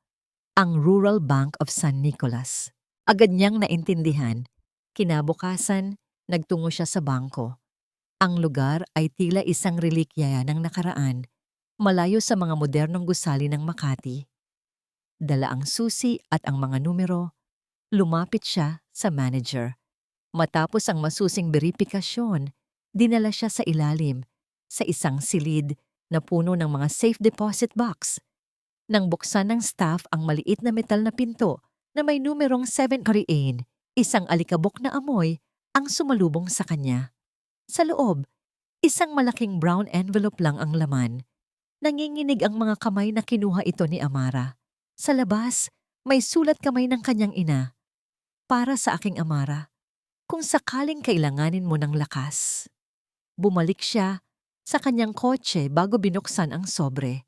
A: Ang Rural Bank of San Nicolas. Agad niyang naintindihan. Kinabukasan, nagtungo siya sa bangko. Ang lugar ay tila isang relikya ng nakaraan, malayo sa mga modernong gusali ng Makati. Dala ang susi at ang mga numero, lumapit siya sa manager. Matapos ang masusing beripikasyon, dinala siya sa ilalim, sa isang silid na puno ng mga safe deposit box. Nang buksan ng staff ang maliit na metal na pinto na may numerong 738, isang alikabok na amoy ang sumalubong sa kanya. Sa loob, isang malaking brown envelope lang ang laman. Nanginginig ang mga kamay na kinuha ito ni Amara. Sa labas, may sulat kamay ng kanyang ina. Para sa aking Amara, kung sakaling kailanganin mo ng lakas. Bumalik siya sa kanyang kotse bago binuksan ang sobre.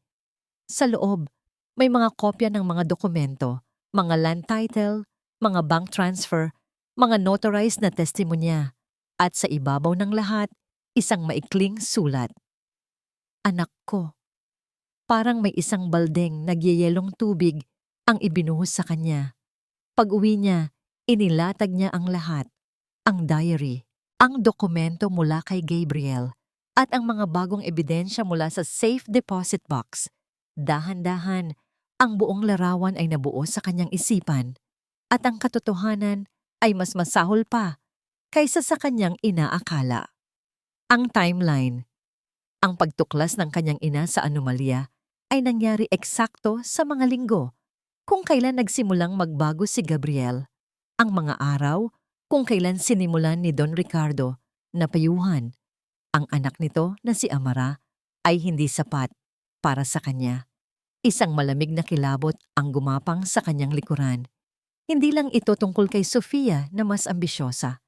A: Sa loob, may mga kopya ng mga dokumento, mga land title, mga bank transfer, mga notarized na testimonya, at sa ibabaw ng lahat, isang maikling sulat. Anak ko. Parang may isang baldeng nagyayelong tubig ang ibinuhos sa kanya. Pag-uwi niya, inilatag niya ang lahat. Ang diary, ang dokumento mula kay Gabriel, at ang mga bagong ebidensya mula sa safe deposit box. Dahan-dahan, ang buong larawan ay nabuo sa kanyang isipan, at ang katotohanan ay mas masahol pa kaysa sa kanyang inaakala. Ang timeline, ang pagtuklas ng kanyang ina sa anomalya ay nangyari eksakto sa mga linggo kung kailan nagsimulang magbago si Gabriel, ang mga araw kung kailan sinimulan ni Don Ricardo na payuhan. Ang anak nito na si Amara ay hindi sapat para sa kanya. Isang malamig na kilabot ang gumapang sa kanyang likuran. Hindi lang ito tungkol kay Sofia na mas ambisyosa.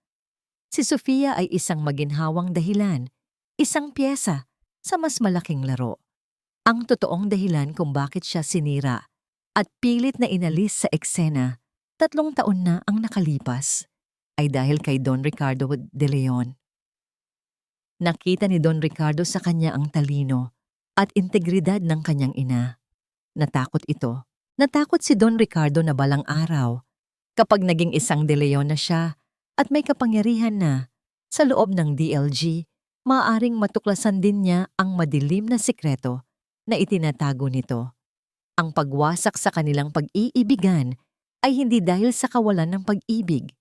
A: Si Sofia ay isang maginhawang dahilan, isang piyesa sa mas malaking laro. Ang totoong dahilan kung bakit siya sinira at pilit na inalis sa eksena, 3 taon na ang nakalipas, ay dahil kay Don Ricardo de Leon. Nakita ni Don Ricardo sa kanya ang talino at integridad ng kanyang ina. Natakot ito. Natakot si Don Ricardo na balang araw, kapag naging isang De Leon na siya at may kapangyarihan na, sa loob ng DLG, maaaring matuklasan din niya ang madilim na sikreto na itinatago nito. Ang pagwasak sa kanilang pag-iibigan ay hindi dahil sa kawalan ng pag-ibig.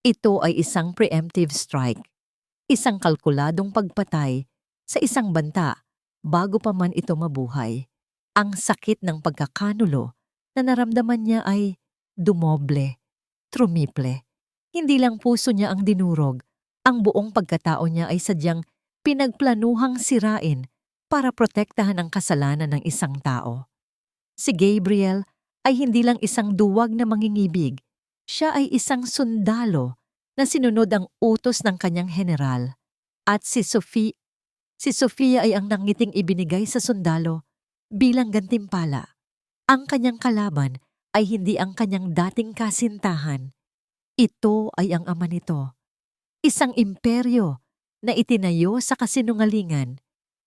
A: Ito ay isang preemptive strike, isang kalkuladong pagpatay sa isang banta bago pa man ito mabuhay. Ang sakit ng pagkakanulo na naramdaman niya ay dumoble, trumiple. Hindi lang puso niya ang dinurog, ang buong pagkatao niya ay sadyang pinagplanuhang sirain para protektahan ang kasalanan ng isang tao. Si Gabriel ay hindi lang isang duwag na mangingibig, siya ay isang sundalo na sinunod ang utos ng kanyang general. At si Sofia ay ang nangiting ibinigay sa sundalo bilang gantimpala. Ang kanyang kalaban ay hindi ang kanyang dating kasintahan. Ito ay ang ama nito. Isang imperyo na itinayo sa kasinungalingan.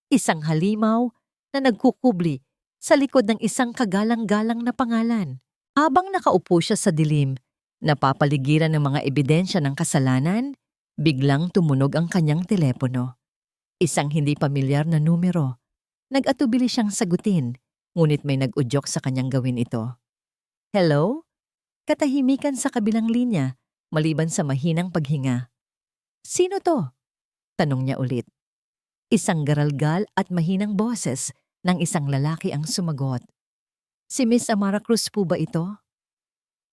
A: Isang halimaw na nagkukubli sa likod ng isang kagalang-galang na pangalan. Habang nakaupo siya sa dilim, napapaligiran ng mga ebidensya ng kasalanan, biglang tumunog ang kanyang telepono. Isang hindi pamilyar na numero. Nag-atubili siyang sagutin. Ngunit may nag-udyok sa kanyang gawin ito. Hello? Katahimikan sa kabilang linya, maliban sa mahinang paghinga. Sino to? Tanong niya ulit. Isang garalgal at mahinang boses ng isang lalaki ang sumagot. Si Miss Amara Cruz po ba ito?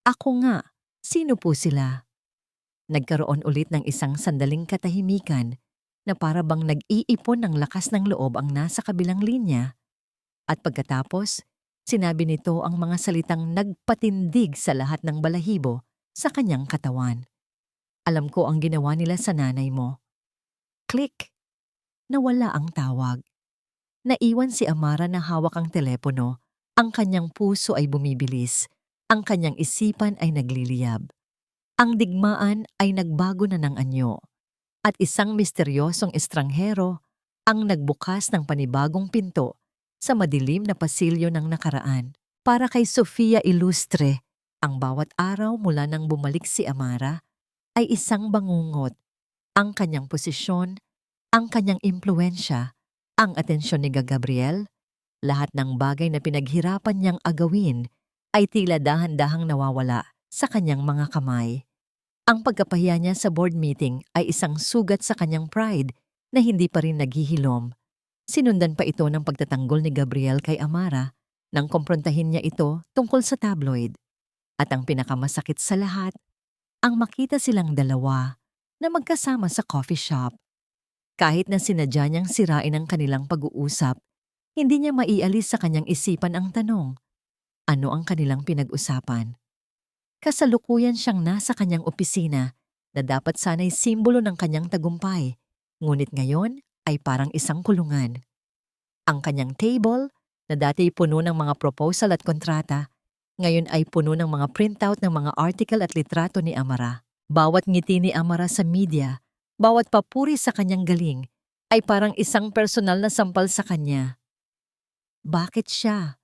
A: Ako nga. Sino po sila? Nagkaroon ulit ng isang sandaling katahimikan na para bang nag-iipon ng lakas ng loob ang nasa kabilang linya. At pagkatapos, sinabi nito ang mga salitang nagpatindig sa lahat ng balahibo sa kanyang katawan. Alam ko ang ginawa nila sa nanay mo. Click! Nawala ang tawag. Naiwan si Amara na hawak ang telepono. Ang kanyang puso ay bumibilis. Ang kanyang isipan ay nagliliyab. Ang digmaan ay nagbago na ng anyo. At isang misteryosong estranghero ang nagbukas ng panibagong pinto sa madilim na pasilyo ng nakaraan. Para kay Sofia Ilustre, ang bawat araw mula nang bumalik si Amara ay isang bangungot. Ang kanyang posisyon, ang kanyang impluensya, ang atensyon ni Gabriel, lahat ng bagay na pinaghirapan niyang agawin ay tila dahan-dahang nawawala sa kanyang mga kamay. Ang pagkapahiya niya sa board meeting ay isang sugat sa kanyang pride na hindi pa rin naghihilom. Sinundan pa ito ng pagtatanggol ni Gabriel kay Amara nang kumprontahin niya ito tungkol sa tabloid. At ang pinakamasakit sa lahat, ang makita silang dalawa na magkasama sa coffee shop. Kahit na sinadya niyang sirain ang kanilang pag-uusap, hindi niya maialis sa kanyang isipan ang tanong, ano ang kanilang pinag-usapan? Kasalukuyan siyang nasa kanyang opisina na dapat sana'y simbolo ng kanyang tagumpay, ngunit ngayon ay parang isang kulungan. Ang kanyang table, na dati puno ng mga proposal at kontrata, ngayon ay puno ng mga printout ng mga article at litrato ni Amara. Bawat ngiti ni Amara sa media, bawat papuri sa kanyang galing, ay parang isang personal na sampal sa kanya. Bakit siya?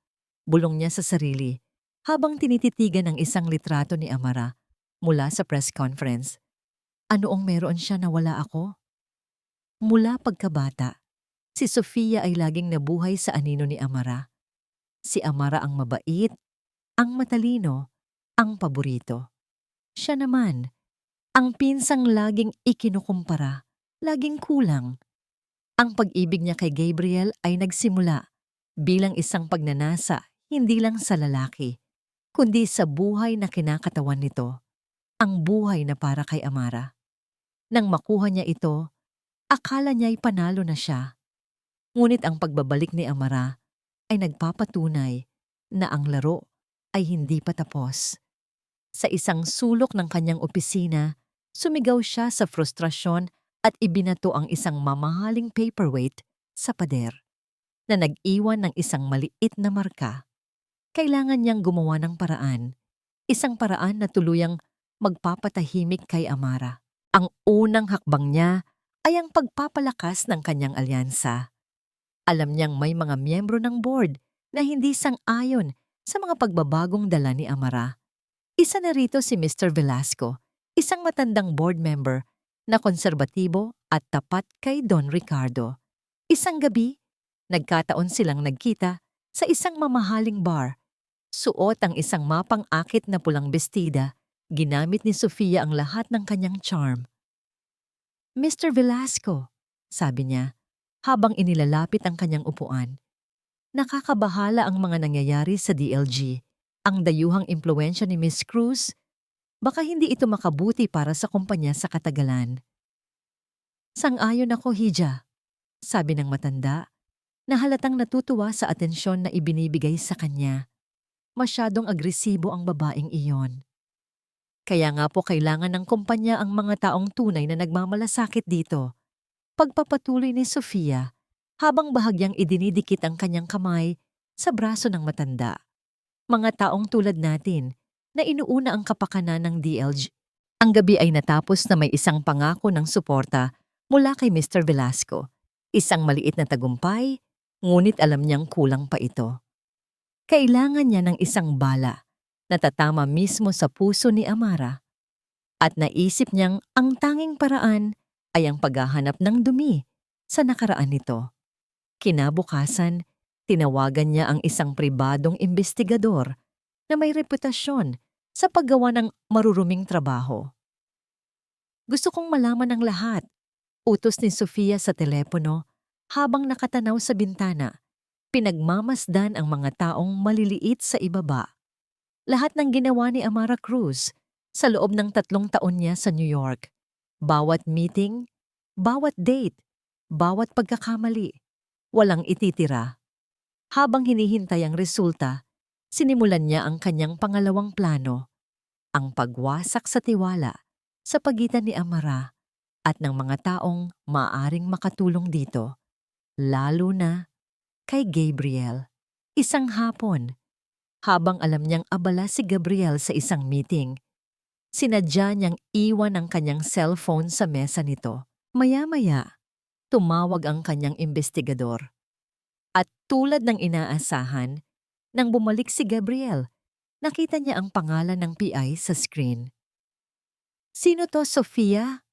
A: Bulong niya sa sarili habang tinititigan ang isang litrato ni Amara mula sa press conference. Ano ang meron siya na wala ako? Mula pagkabata, si Sofia ay laging nabuhay sa anino ni Amara. Si Amara ang mabait, ang matalino, ang paborito. Siya naman, ang pinsang laging ikinukumpara, laging kulang. Ang pag-ibig niya kay Gabriel ay nagsimula bilang isang pagnanasa hindi lang sa lalaki, kundi sa buhay na kinakatawan nito, ang buhay na para kay Amara. Nang makuha niya ito, akala niya'y panalo na siya. Ngunit ang pagbabalik ni Amara ay nagpapatunay na ang laro ay hindi pa tapos. Sa isang sulok ng kanyang opisina, sumigaw siya sa frustrasyon at ibinato ang isang mamahaling paperweight sa pader na nag-iwan ng isang maliit na marka. Kailangan niyang gumawa ng paraan, isang paraan na tuluyang magpapatahimik kay Amara. Ang unang hakbang niya ay ang pagpapalakas ng kanyang alyansa. Alam niyang may mga miyembro ng board na hindi sang-ayon sa mga pagbabagong dala ni Amara. Isa na rito si Mr. Velasco, isang matandang board member na konserbatibo at tapat kay Don Ricardo. Isang gabi, nagkataon silang nagkita sa isang mamahaling bar. Suot ang isang mapang-akit na pulang bestida, ginamit ni Sofia ang lahat ng kanyang charm. Mr. Velasco, sabi niya, habang inilalapit ang kanyang upuan. Nakakabahala ang mga nangyayari sa DLG. Ang dayuhang impluwensya ni Miss Cruz, baka hindi ito makabuti para sa kumpanya sa katagalan. Sang-ayon ako, Hija, sabi ng matanda, na halatang natutuwa sa atensyon na ibinibigay sa kanya. Masyadong agresibo ang babaeng iyon. Kaya nga po kailangan ng kumpanya ang mga taong tunay na nagmamalasakit dito. Pagpapatuloy ni Sofia habang bahagyang idinidikit ang kanyang kamay sa braso ng matanda. Mga taong tulad natin na inuuna ang kapakanan ng DLG. Ang gabi ay natapos na may isang pangako ng suporta mula kay Mr. Velasco. Isang maliit na tagumpay, ngunit alam niyang kulang pa ito. Kailangan niya ng isang bala na tatama mismo sa puso ni Amara. At naisip niyang ang tanging paraan ay ang paghahanap ng dumi sa nakaraan nito. Kinabukasan, Tinawagan niya ang isang pribadong investigador na may reputasyon sa paggawa ng maruruming trabaho. Gusto kong malaman ang lahat, utos ni Sofia sa telepono habang nakatanaw sa bintana. Pinagmamasdan ang mga taong maliliit sa ibaba. Lahat ng ginawa ni Amara Cruz sa loob ng 3 taon niya sa New York. Bawat meeting, bawat date, bawat pagkakamali, walang ititira. Habang hinihintay ang resulta, sinimulan niya ang kanyang pangalawang plano, ang pagwasak sa tiwala sa pagitan ni Amara at ng mga taong maaring makatulong dito, lalo na kay Gabriel. Isang hapon, habang alam niyang abala si Gabriel sa isang meeting, sinadya niyang iwan ang kanyang cellphone sa mesa nito. Maya-maya, tumawag ang kanyang investigador. At tulad ng inaasahan, nang bumalik si Gabriel, nakita niya ang pangalan ng PI sa screen. "Sino to, Sofia?"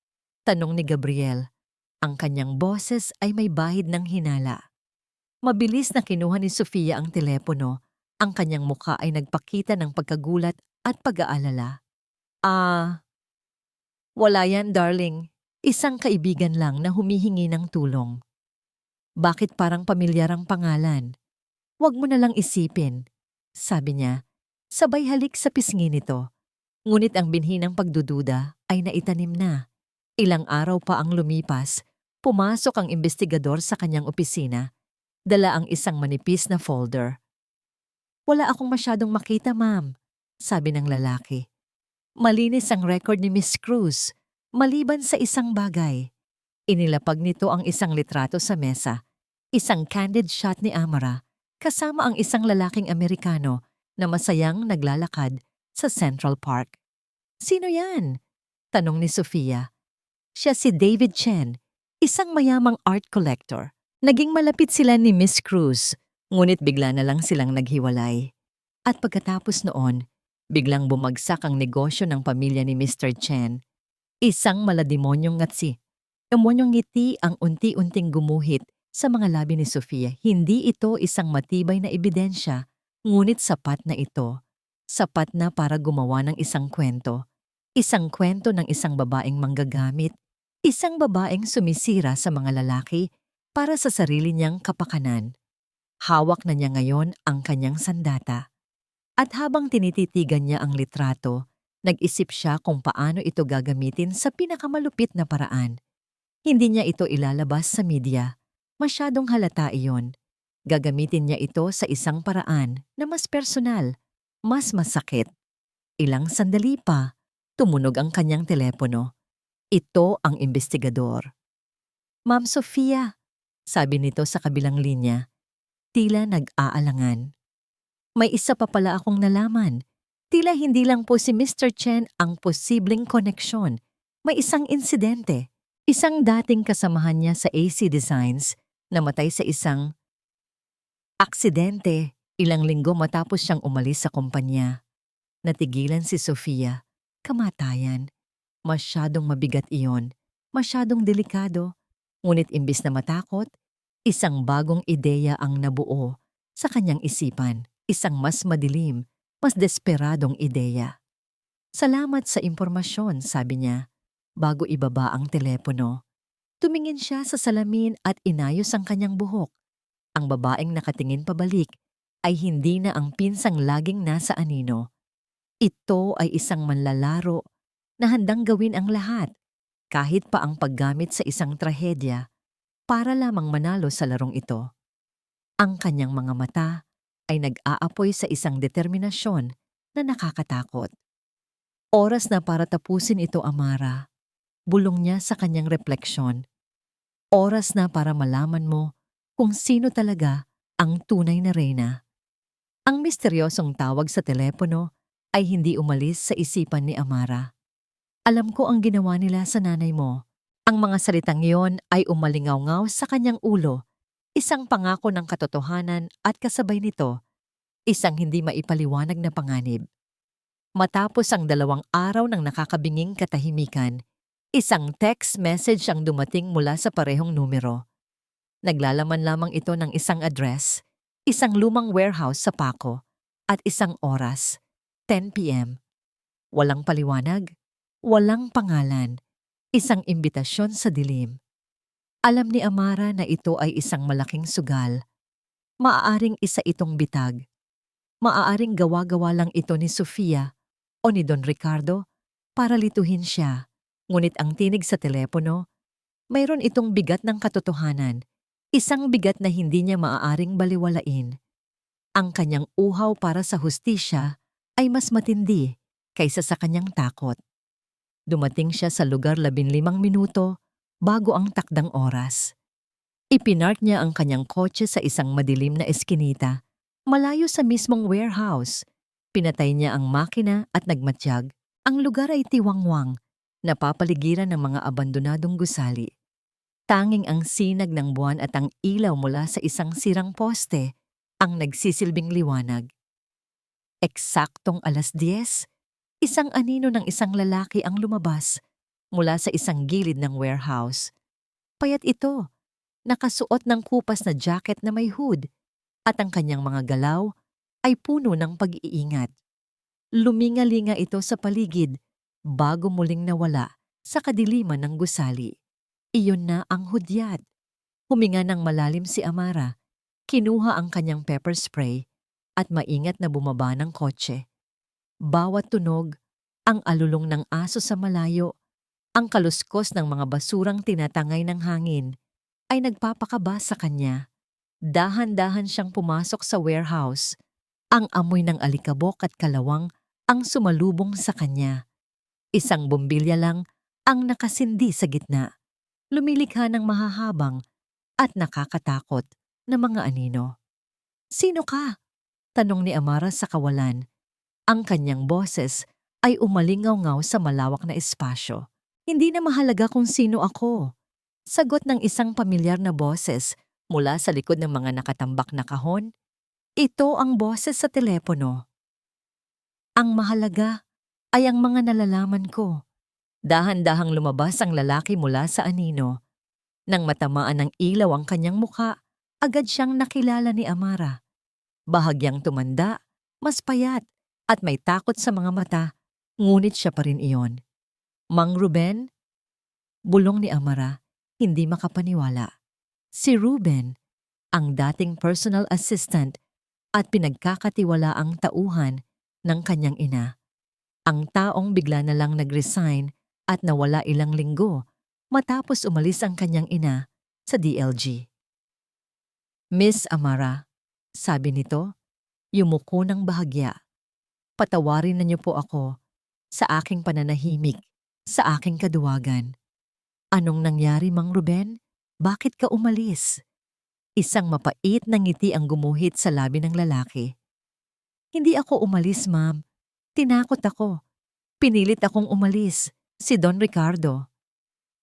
A: tanong ni Gabriel. Ang kanyang boses ay may bahid ng hinala. Mabilis na kinuha ni Sofia ang telepono. Ang kanyang mukha ay nagpakita ng pagkagulat at pag-aalala. Wala yan, darling. Isang kaibigan lang na humihingi ng tulong." "Bakit parang pamilyar ang pangalan? Huwag mo na lang isipin," sabi niya, sabay halik sa pisngi nito. Ngunit ang binhi ng pagdududa ay naitanim na. Ilang araw pa ang lumipas, pumasok ang investigador sa kanyang opisina. Dala ang isang manipis na folder. "Wala akong masyadong makita, ma'am," sabi ng lalaki. Malinis ang record ni Miss Cruz, maliban sa isang bagay. Inilapag nito ang isang litrato sa mesa, isang candid shot ni Amara, kasama ang isang lalaking Amerikano na masayang naglalakad sa Central Park. "Sino yan?" tanong ni Sofia. "Siya si David Chen, isang mayamang art collector." Naging malapit sila ni Miss Cruz, ngunit bigla na lang silang naghiwalay. At pagkatapos noon, biglang bumagsak ang negosyo ng pamilya ni Mr. Chen. Isang malademonyong ngiti ang unti-unting gumuhit sa mga labi ni Sofia. Hindi ito isang matibay na ebidensya, ngunit sapat na ito. Sapat na para gumawa ng isang kwento. Isang kwento ng isang babaeng manggagamit, isang babaeng sumisira sa mga lalaki para sa sarili niyang kapakanan. Hawak na niya ngayon ang kanyang sandata. At habang tinititigan niya ang litrato, nag-isip siya kung paano ito gagamitin sa pinakamalupit na paraan. Hindi niya ito ilalabas sa media. Masyadong halata iyon. Gagamitin niya ito sa isang paraan na mas personal, mas masakit. Ilang sandali pa, tumunog ang kanyang telepono. Ito ang investigador. "Ma'am Sofia," sabi nito sa kabilang linya, tila nag-aalangan. "May isa pa pala akong nalaman. Tila hindi lang po si Mr. Chen ang posibleng koneksyon. May isang insidente. Isang dating kasamahan niya sa AC Designs namatay sa isang aksidente ilang linggo matapos siyang umalis sa kumpanya." Natigilan si Sofia. Kamatayan. Masyadong mabigat iyon. Masyadong delikado. Ngunit imbis na matakot, isang bagong ideya ang nabuo sa kanyang isipan. Isang mas madilim, mas desperadong ideya. "Salamat sa impormasyon," sabi niya, bago ibaba ang telepono. Tumingin siya sa salamin at inayos ang kanyang buhok. Ang babaeng nakatingin pabalik ay hindi na ang pinsang laging nasa anino. Ito ay isang manlalaro na handang gawin ang lahat, kahit pa ang paggamit sa isang trahedya, para lamang manalo sa larong ito. Ang kanyang mga mata ay nag-aapoy sa isang determinasyon na nakakatakot. "Oras na para tapusin ito, Amara," bulong niya sa kanyang refleksyon. "Oras na para malaman mo kung sino talaga ang tunay na reyna." Ang misteryosong tawag sa telepono ay hindi umalis sa isipan ni Amara. "Alam ko ang ginawa nila sa nanay mo." Ang mga salitang iyon ay umalingaw-ngaw sa kanyang ulo, isang pangako ng katotohanan at kasabay nito, isang hindi maipaliwanag na panganib. Matapos ang 2 araw ng nakakabinging katahimikan, isang text message ang dumating mula sa parehong numero. Naglalaman lamang ito ng isang address, isang lumang warehouse sa Paco, at isang oras, 10 p.m. Walang paliwanag, walang pangalan, isang imbitasyon sa dilim. Alam ni Amara na ito ay isang malaking sugal. Maaaring isa itong bitag. Maaaring gawa-gawa lang ito ni Sofia o ni Don Ricardo para lituhin siya. Ngunit ang tinig sa telepono, mayroon itong bigat ng katotohanan. Isang bigat na hindi niya maaaring baliwalain. Ang kanyang uhaw para sa hustisya ay mas matindi kaysa sa kanyang takot. Dumating siya sa lugar 15 minuto bago ang takdang oras. Ipinark niya ang kanyang kotse sa isang madilim na eskinita, malayo sa mismong warehouse. Pinatay niya ang makina at nagmatiyag. Ang lugar ay tiwangwang, napapaligiran ng mga abandonadong gusali. Tanging ang sinag ng buwan at ang ilaw mula sa isang sirang poste ang nagsisilbing liwanag. Eksaktong 10:00, isang anino ng isang lalaki ang lumabas mula sa isang gilid ng warehouse. Payat ito, nakasuot ng kupas na jacket na may hood, at ang kanyang mga galaw ay puno ng pag-iingat. Luminga-linga ito sa paligid bago muling nawala sa kadiliman ng gusali. Iyon na ang hudyat. Huminga ng malalim si Amara, kinuha ang kanyang pepper spray at maingat na bumaba ng kotse. Bawat tunog, ang alulong ng aso sa malayo, ang kaluskos ng mga basurang tinatangay ng hangin, ay nagpapakaba sa kanya. Dahan-dahan siyang pumasok sa warehouse. Ang amoy ng alikabok at kalawang ang sumalubong sa kanya. Isang bombilya lang ang nakasindi sa gitna. Lumilikha ng mahahabang at nakakatakot na mga anino. "Sino ka?" tanong ni Amara sa kawalan. Ang kanyang boses ay umalingaw-ngaw sa malawak na espasyo. "Hindi na mahalaga kung sino ako," sagot ng isang pamilyar na boses mula sa likod ng mga nakatambak na kahon. Ito ang boses sa telepono. "Ang mahalaga ay ang mga nalalaman ko." Dahan-dahang lumabas ang lalaki mula sa anino. Nang matamaan ng ilaw ang kanyang mukha, agad siyang nakilala ni Amara. Bahagyang tumanda, mas payat, at may takot sa mga mata, ngunit siya pa rin iyon. "Mang Ruben?" Bulong ni Amara, hindi makapaniwala. Si Ruben, ang dating personal assistant at pinagkakatiwalaang tauhan ng kanyang ina. Ang taong bigla na lang nag-resign at nawala ilang linggo matapos umalis ang kanyang ina sa DLG. "Miss Amara," sabi nito, yumuko ng bahagya. "Patawarin na niyo po ako sa aking pananahimik, sa aking kaduwagan." "Anong nangyari, Mang Ruben? Bakit ka umalis?" Isang mapait na ngiti ang gumuhit sa labi ng lalaki. "Hindi ako umalis, ma'am. Tinakot ako. Pinilit akong umalis, si Don Ricardo."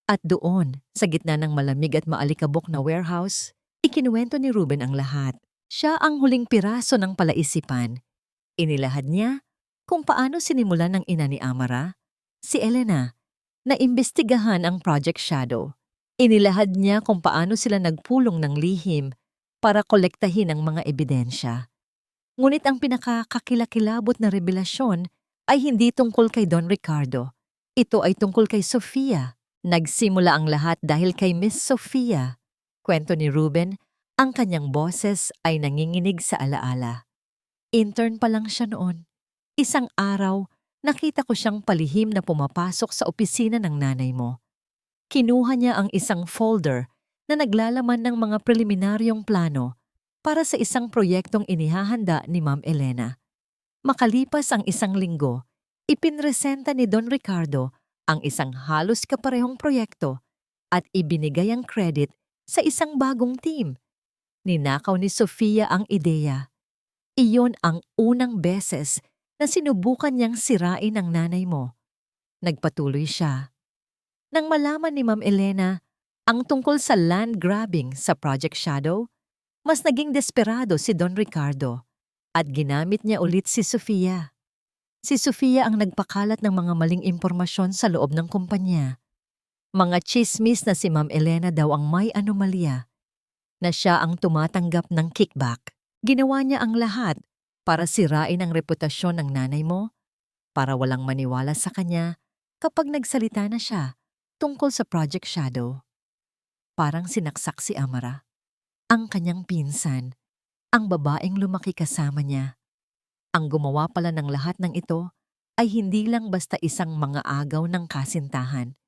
A: At doon, sa gitna ng malamig at maalikabok na warehouse, ikinuwento ni Ruben ang lahat. Siya ang huling piraso ng palaisipan. Inilahad niya kung paano sinimulan ng ina ni Amara, si Elena, na imbestigahan ang Project Shadow. Inilahad niya kung paano sila nagpulong ng lihim para kolektahin ang mga ebidensya. Ngunit ang pinakakakilakilabot na revelasyon ay hindi tungkol kay Don Ricardo. Ito ay tungkol kay Sofia. Nagsimula ang lahat dahil kay Miss Sofia. Kwento ni Ruben, ang kanyang boses ay nanginginig sa alaala. "Intern pa lang siya noon. Isang araw, nakita ko siyang palihim na pumapasok sa opisina ng nanay mo. Kinuha niya ang isang folder na naglalaman ng mga preliminaryong plano para sa isang proyektong inihahanda ni Ma'am Elena. Makalipas ang isang linggo, ipinresenta ni Don Ricardo ang isang halos kaparehong proyekto at ibinigay ang credit sa isang bagong team. Ninakaw ni Sofia ang ideya. Iyon ang unang beses na sinubukan niyang sirain ang nanay mo." Nagpatuloy siya. Nang malaman ni Ma'am Elena ang tungkol sa land grabbing sa Project Shadow, mas naging desperado si Don Ricardo at ginamit niya ulit si Sofia. Si Sofia ang nagpakalat ng mga maling impormasyon sa loob ng kumpanya. Mga chismis na si Ma'am Elena daw ang may anomalya, na siya ang tumatanggap ng kickback. Ginawa niya ang lahat para sirain ang reputasyon ng nanay mo, para walang maniwala sa kanya kapag nagsalita na siya tungkol sa Project Shadow. Parang sinaksak si Amara, ang kanyang pinsan, ang babaeng lumaki kasama niya. Ang gumawa pala ng lahat ng ito ay hindi lang basta isang mga agaw ng kasintahan.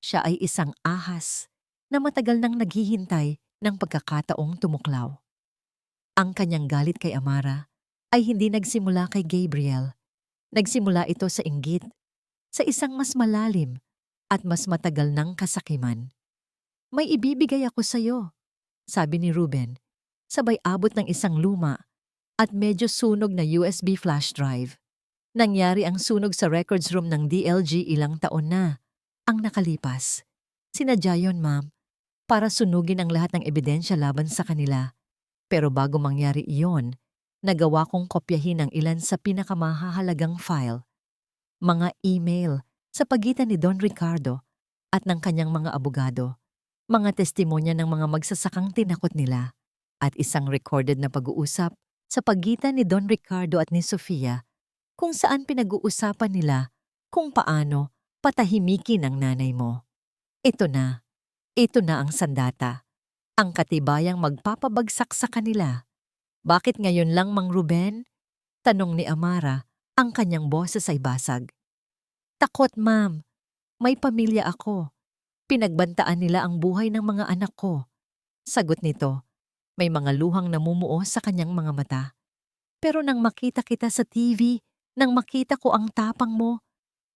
A: Siya ay isang ahas na matagal nang naghihintay ng pagkakataong tumuklaw. Ang kanyang galit kay Amara ay hindi nagsimula kay Gabriel. Nagsimula ito sa inggit, sa isang mas malalim at mas matagal ng kasakiman. May ibibigay ako sa iyo, sabi ni Ruben, sabay abot ng isang luma at medyo sunog na USB flash drive. Nangyari ang sunog sa records room ng DLG ilang taon na ang nakalipas. Sinadya yun, ma'am, para sunugin ang lahat ng ebidensya laban sa kanila. Pero bago mangyari iyon, nagawa kong kopyahin ang ilan sa pinakamahahalagang file. Mga email sa pagitan ni Don Ricardo at ng kanyang mga abogado, mga testimonya ng mga magsasakang tinakot nila, at isang recorded na pag-uusap sa pagitan ni Don Ricardo at ni Sofia kung saan pinag-uusapan nila kung paano patahimikin ang nanay mo. Ito na ang sandata, ang katibayang magpapabagsak sa kanila. Bakit ngayon lang, Mang Ruben? Tanong ni Amara, ang kanyang boses ay basag. Takot, ma'am. May pamilya ako. Pinagbantaan nila ang buhay ng mga anak ko. Sagot nito, may mga luhang namumuo sa kanyang mga mata. Pero nang makita kita sa TV, nang makita ko ang tapang mo,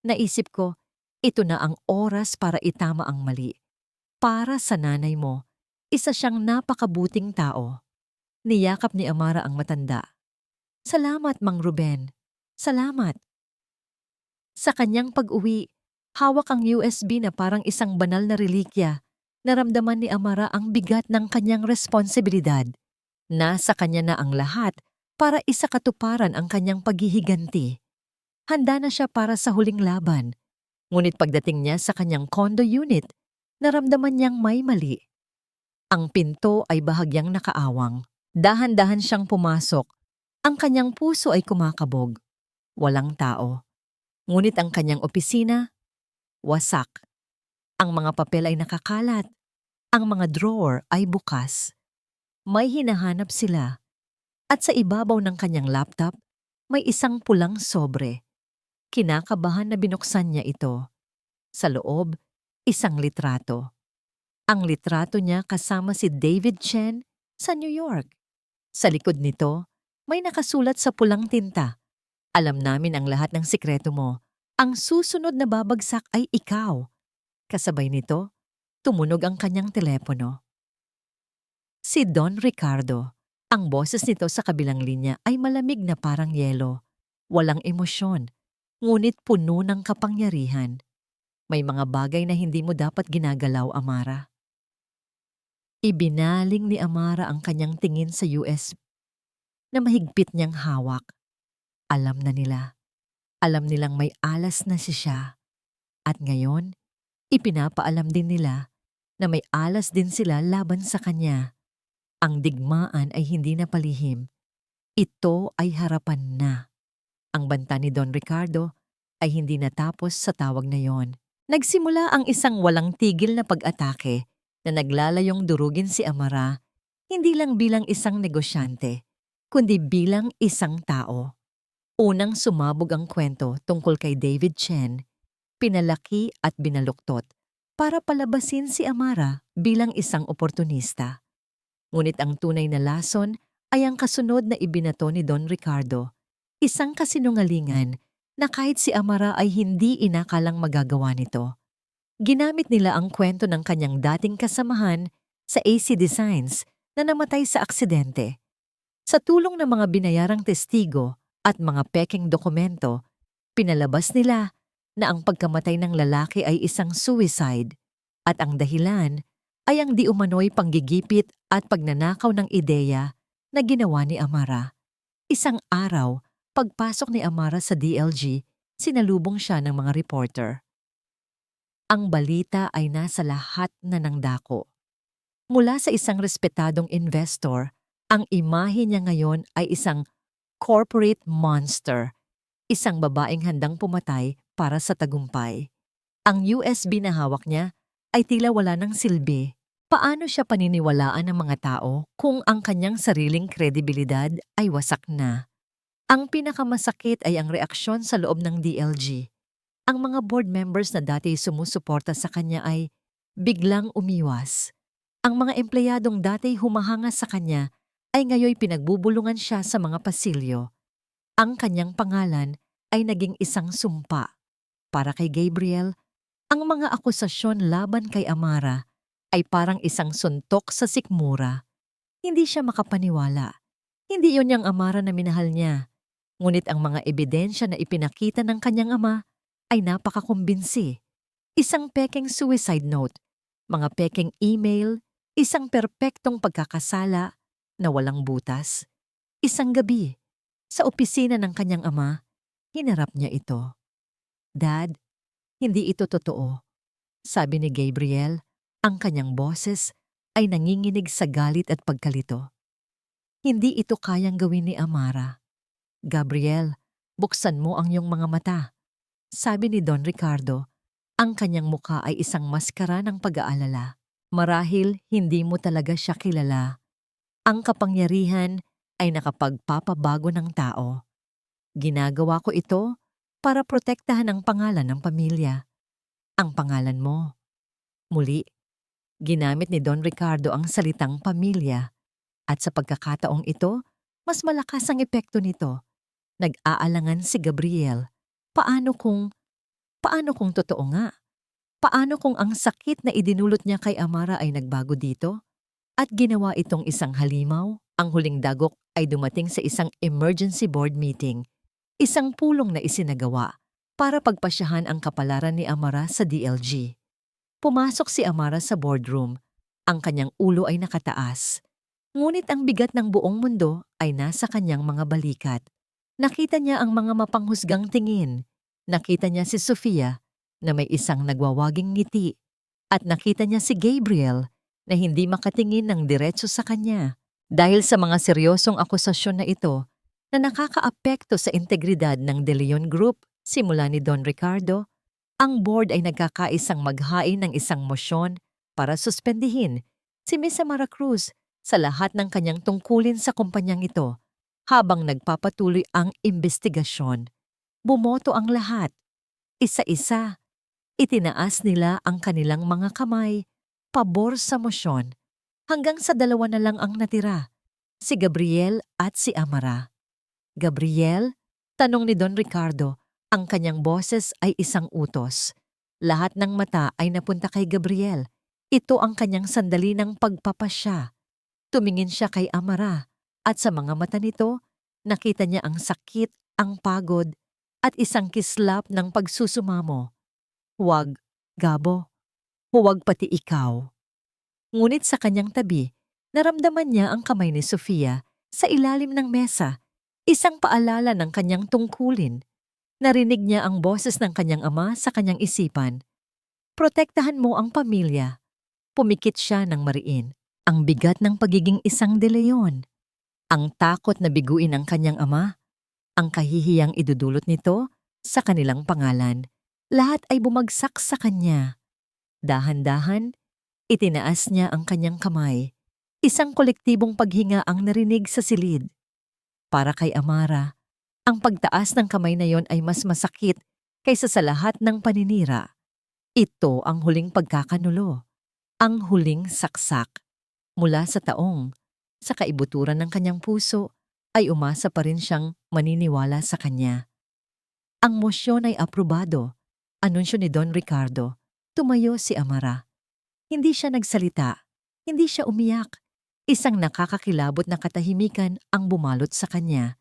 A: naisip ko, ito na ang oras para itama ang mali. Para sa nanay mo, isa siyang napakabuting tao. Niyakap ni Amara ang matanda. Salamat, Mang Ruben. Salamat. Sa kanyang pag-uwi, hawak ang USB na parang isang banal na relikya. Naramdaman ni Amara ang bigat ng kanyang responsibilidad. Nasa kanya na ang lahat para isakatuparan ang kanyang paghihiganti. Handa na siya para sa huling laban. Ngunit pagdating niya sa kanyang condo unit, naramdaman niyang may mali. Ang pinto ay bahagyang nakaawang. Dahan-dahan siyang pumasok. Ang kanyang puso ay kumakabog. Walang tao. Ngunit ang kanyang opisina, wasak. Ang mga papel ay nakakalat. Ang mga drawer ay bukas. May hinahanap sila. At sa ibabaw ng kanyang laptop, may isang pulang sobre. Kinakabahan na binuksan niya ito. Sa loob, isang litrato. Ang litrato niya kasama si David Chen sa New York. Sa likod nito, may nakasulat sa pulang tinta. Alam namin ang lahat ng sikreto mo. Ang susunod na babagsak ay ikaw. Kasabay nito, tumunog ang kanyang telepono. Si Don Ricardo. Ang boses nito sa kabilang linya ay malamig na parang yelo. Walang emosyon, ngunit puno ng kapangyarihan. May mga bagay na hindi mo dapat ginagalaw, Amara. Ibinaling ni Amara ang kanyang tingin sa USB na mahigpit niyang hawak. Alam na nila. Alam nilang may alas na siya. At ngayon, ipinapaalam din nila na may alas din sila laban sa kanya. Ang digmaan ay hindi na palihim. Ito ay harapan na. Ang banta ni Don Ricardo ay hindi natapos sa tawag na yon. Nagsimula ang isang walang tigil na pag-atake na naglalayong durugin si Amara, hindi lang bilang isang negosyante, kundi bilang isang tao. Unang sumabog ang kwento tungkol kay David Chen, pinalaki at binaluktot para palabasin si Amara bilang isang oportunista. Ngunit ang tunay na lason ay ang kasunod na ibinato ni Don Ricardo, isang kasinungalingan na kahit si Amara ay hindi inakalang magagawa nito. Ginamit nila ang kwento ng kanyang dating kasamahan sa AC Designs na namatay sa aksidente. Sa tulong ng mga binayarang testigo at mga pekeng dokumento, pinalabas nila na ang pagkamatay ng lalaki ay isang suicide at ang dahilan ay ang di umano'y panggigipit at pagnanakaw ng ideya na ginawa ni Amara. Isang araw, pagpasok ni Amara sa DLG, sinalubong siya ng mga reporter. Ang balita ay nasa lahat na ng dako. Mula sa isang respetadong investor, Ang imahe niya ngayon ay isang corporate monster, isang babaeng handang pumatay para sa tagumpay. Ang USB na hawak niya ay tila wala ng silbi. Paano siya paniniwalaan ng mga tao kung ang kanyang sariling kredibilidad ay wasak na? Ang pinakamasakit ay ang reaksyon sa loob ng DLG. Ang mga board members na dati sumusuporta sa kanya ay biglang umiwas. Ang mga empleyadong dati humahanga sa kanya ay ngayoy pinagbubulungan siya sa mga pasilyo. Ang kanyang pangalan ay naging isang sumpa. Para kay Gabriel, ang mga akusasyon laban kay Amara ay parang isang suntok sa sikmura. Hindi siya makapaniwala. Hindi yun yung Amara na minahal niya. Ngunit ang mga ebidensya na ipinakita ng kanyang ama ay napakakumbinsi. Isang pekeng suicide note, mga pekeng email, isang perpektong pagkakasala na walang butas. Isang gabi, sa opisina ng kanyang ama, hinarap niya ito. "Dad, hindi ito totoo," sabi ni Gabriel. Ang kanyang boses ay nanginginig sa galit at pagkalito. "Hindi ito kayang gawin ni Amara." "Gabriel, buksan mo ang iyong mga mata," sabi ni Don Ricardo. Ang kanyang muka ay isang maskara ng pag-aalala. "Marahil hindi mo talaga siya kilala. Ang kapangyarihan ay nakapagpapabago ng tao. Ginagawa ko ito para protektahan ang pangalan ng pamilya. Ang pangalan mo." Muli, ginamit ni Don Ricardo ang salitang pamilya. At sa pagkakataong ito, mas malakas ang epekto nito. Nag-aalangan si Gabriel. Paano kung totoo nga? Paano kung ang sakit na idinulot niya kay Amara ay nagbago dito? At ginawa itong isang halimaw? Ang huling dagok ay dumating sa isang emergency board meeting. Isang pulong na isinagawa para pagpasyahan ang kapalaran ni Amara sa DLG. Pumasok si Amara sa boardroom. Ang kanyang ulo ay nakataas. Ngunit ang bigat ng buong mundo ay nasa kanyang mga balikat. Nakita niya ang mga mapanghusgang tingin. Nakita niya si Sofia na may isang nagwawaging ngiti. At nakita niya si Gabriel na hindi makatingin ng diretso sa kanya. Dahil sa mga seryosong akusasyon na ito na nakakaapekto sa integridad ng De Leon Group simula ni Don Ricardo, ang board ay nagkakaisang maghain ng isang mosyon para suspendihin si Miss Amara Cruz sa lahat ng kanyang tungkulin sa kumpanyang ito habang nagpapatuloy ang imbestigasyon. Bumoto ang lahat. Isa-isa, itinaas nila ang kanilang mga kamay pabor sa mosyon hanggang sa dalawa na lang ang natira, si Gabriel at si Amara. "Gabriel?" tanong ni Don Ricardo. Ang kanyang boses ay isang utos. Lahat ng mata ay napunta kay Gabriel. Ito ang kanyang sandali ng pagpapasya. Tumingin siya kay Amara at sa mga mata nito, nakita niya ang sakit, ang pagod, at isang kislap ng pagsusumamo. "Huwag, Gabo. Huwag pati ikaw." Ngunit sa kanyang tabi, naramdaman niya ang kamay ni Sofia sa ilalim ng mesa, isang paalala ng kanyang tungkulin. Narinig niya ang boses ng kanyang ama sa kanyang isipan. "Protektahan mo ang pamilya." Pumikit siya ng mariin. Ang bigat ng pagiging isang De Leon. Ang takot na biguin ang kanyang ama. Ang kahihiyang idudulot nito sa kanilang pangalan. Lahat ay bumagsak sa kanya. Dahan-dahan, itinaas niya ang kanyang kamay. Isang kolektibong paghinga ang narinig sa silid. Para kay Amara, ang pagtaas ng kamay na yon ay mas masakit kaysa sa lahat ng paninira. Ito ang huling pagkakanulo, ang huling saksak. Mula sa taong, sa kaibuturan ng kanyang puso, ay umasa pa rin siyang maniniwala sa kanya. Ang mosyon ay aprobado. Anunsyo ni Don Ricardo. Tumayo si Amara. Hindi siya nagsalita. Hindi siya umiyak. Isang nakakakilabot na katahimikan ang bumalot sa kanya.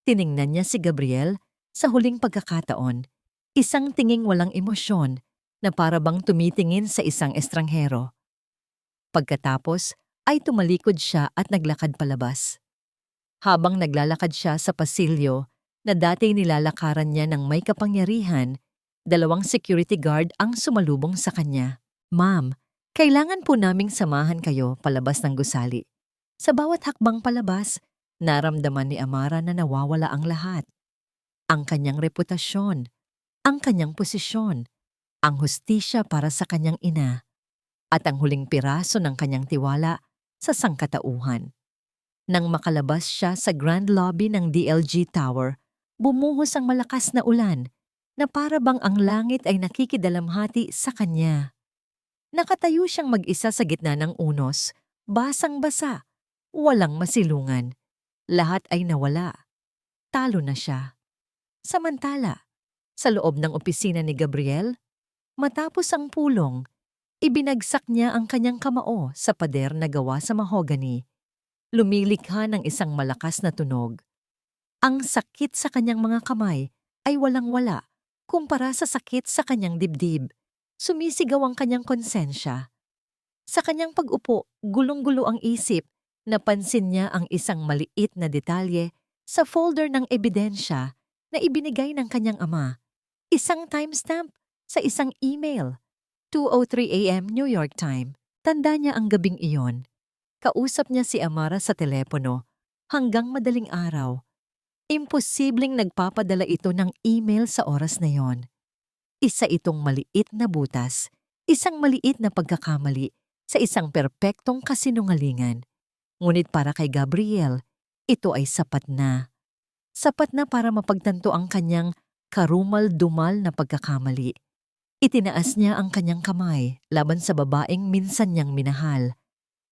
A: Tiningnan niya si Gabriel sa huling pagkakataon. Isang tinging walang emosyon na para bang tumitingin sa isang estranghero. Pagkatapos ay tumalikod siya at naglakad palabas. Habang naglalakad siya sa pasilyo na dati nilalakaran niya ng may kapangyarihan, 2 security guard ang sumalubong sa kanya. "Ma'am, kailangan po naming samahan kayo palabas ng gusali." Sa bawat hakbang palabas, naramdaman ni Amara na nawawala ang lahat. Ang kanyang reputasyon, ang kanyang posisyon, ang hustisya para sa kanyang ina, at ang huling piraso ng kanyang tiwala sa sangkatauhan. Nang makalabas siya sa grand lobby ng DLG Tower, bumuhos ang malakas na ulan na para bang ang langit ay nakikidalamhati sa kanya. Nakatayo siyang mag-isa sa gitna ng unos, basang-basa, walang masilungan. Lahat ay nawala. Talo na siya. Samantala, sa loob ng opisina ni Gabriel, matapos ang pulong, ibinagsak niya ang kanyang kamao sa pader na gawa sa mahogany. Lumilikha ng isang malakas na tunog. Ang sakit sa kanyang mga kamay ay walang-wala kumpara sa sakit sa kanyang dibdib. Sumisigaw ang kanyang konsensya. Sa kanyang pag-upo, gulong-gulo ang isip. Napansin niya ang isang maliit na detalye sa folder ng ebidensya na ibinigay ng kanyang ama. Isang timestamp sa isang email. 2:03 a.m. New York time. Tanda niya ang gabing iyon. Kausap niya si Amara sa telepono hanggang madaling araw. Imposibleng nagpapadala ito ng email sa oras na yon. Isa itong maliit na butas, isang maliit na pagkakamali sa isang perpektong kasinungalingan. Ngunit para kay Gabriel, ito ay sapat na. Sapat na para mapagtanto ang kanyang karumal-dumal na pagkakamali. Itinaas niya ang kanyang kamay laban sa babaeng minsan niyang minahal,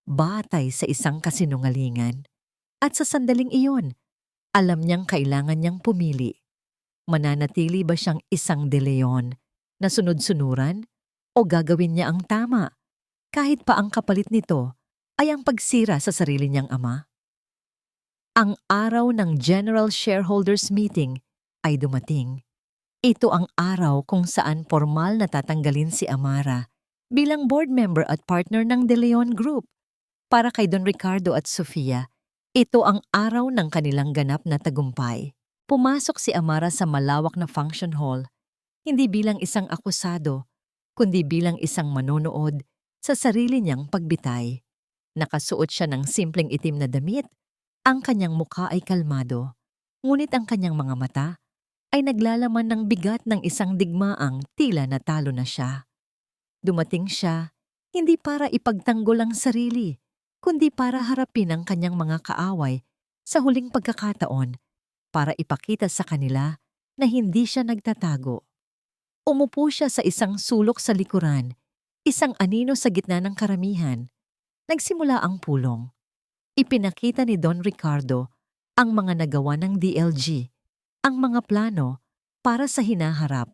A: batay sa isang kasinungalingan. At sa sandaling iyon, alam niyang kailangan niyang pumili. Mananatili ba siyang isang De Leon na sunod-sunuran o gagawin niya ang tama kahit pa ang kapalit nito ay ang pagsira sa sarili niyang ama? Ang araw ng General Shareholders Meeting ay dumating. Ito ang araw kung saan formal na tatanggalin si Amara bilang board member at partner ng De Leon Group. Para kay Don Ricardo at Sofia, ito ang araw ng kanilang ganap na tagumpay. Pumasok si Amara sa malawak na function hall, hindi bilang isang akusado, kundi bilang isang manonood sa sarili niyang pagbitay. Nakasuot siya ng simpleng itim na damit, ang kanyang mukha ay kalmado, ngunit ang kanyang mga mata ay naglalaman ng bigat ng isang digmaang tila natalo na siya. Dumating siya, hindi para ipagtanggol ang sarili, kundi para harapin ang kanyang mga kaaway sa huling pagkakataon, para ipakita sa kanila na hindi siya nagtatago. Umupo siya sa isang sulok sa likuran, isang anino sa gitna ng karamihan. Nagsimula ang pulong. Ipinakita ni Don Ricardo ang mga nagawa ng DLG, ang mga plano para sa hinaharap.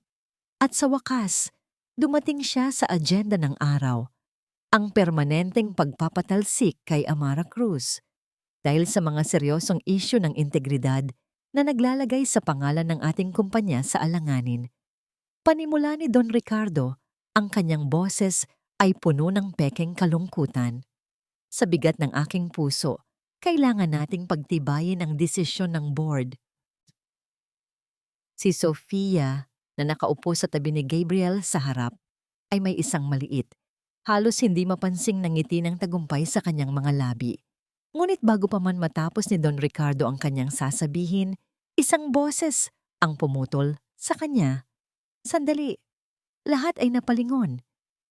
A: At sa wakas, dumating siya sa agenda ng araw, ang permanenteng pagpapatalsik kay Amara Cruz. Dahil sa mga seryosong isyu ng integridad na naglalagay sa pangalan ng ating kumpanya sa alanganin. Panimula ni Don Ricardo, ang kanyang boses ay puno ng pekeng kalungkutan. Sa bigat ng aking puso, kailangan nating pagtibayin ang desisyon ng board. Si Sofia, na nakaupo sa tabi ni Gabriel sa harap, ay may isang maliit, halos hindi mapansing na ngiti ng tagumpay sa kanyang mga labi. Ngunit bago pa man matapos ni Don Ricardo ang kanyang sasabihin, isang boses ang pumutol sa kanya. Sandali, lahat ay napalingon.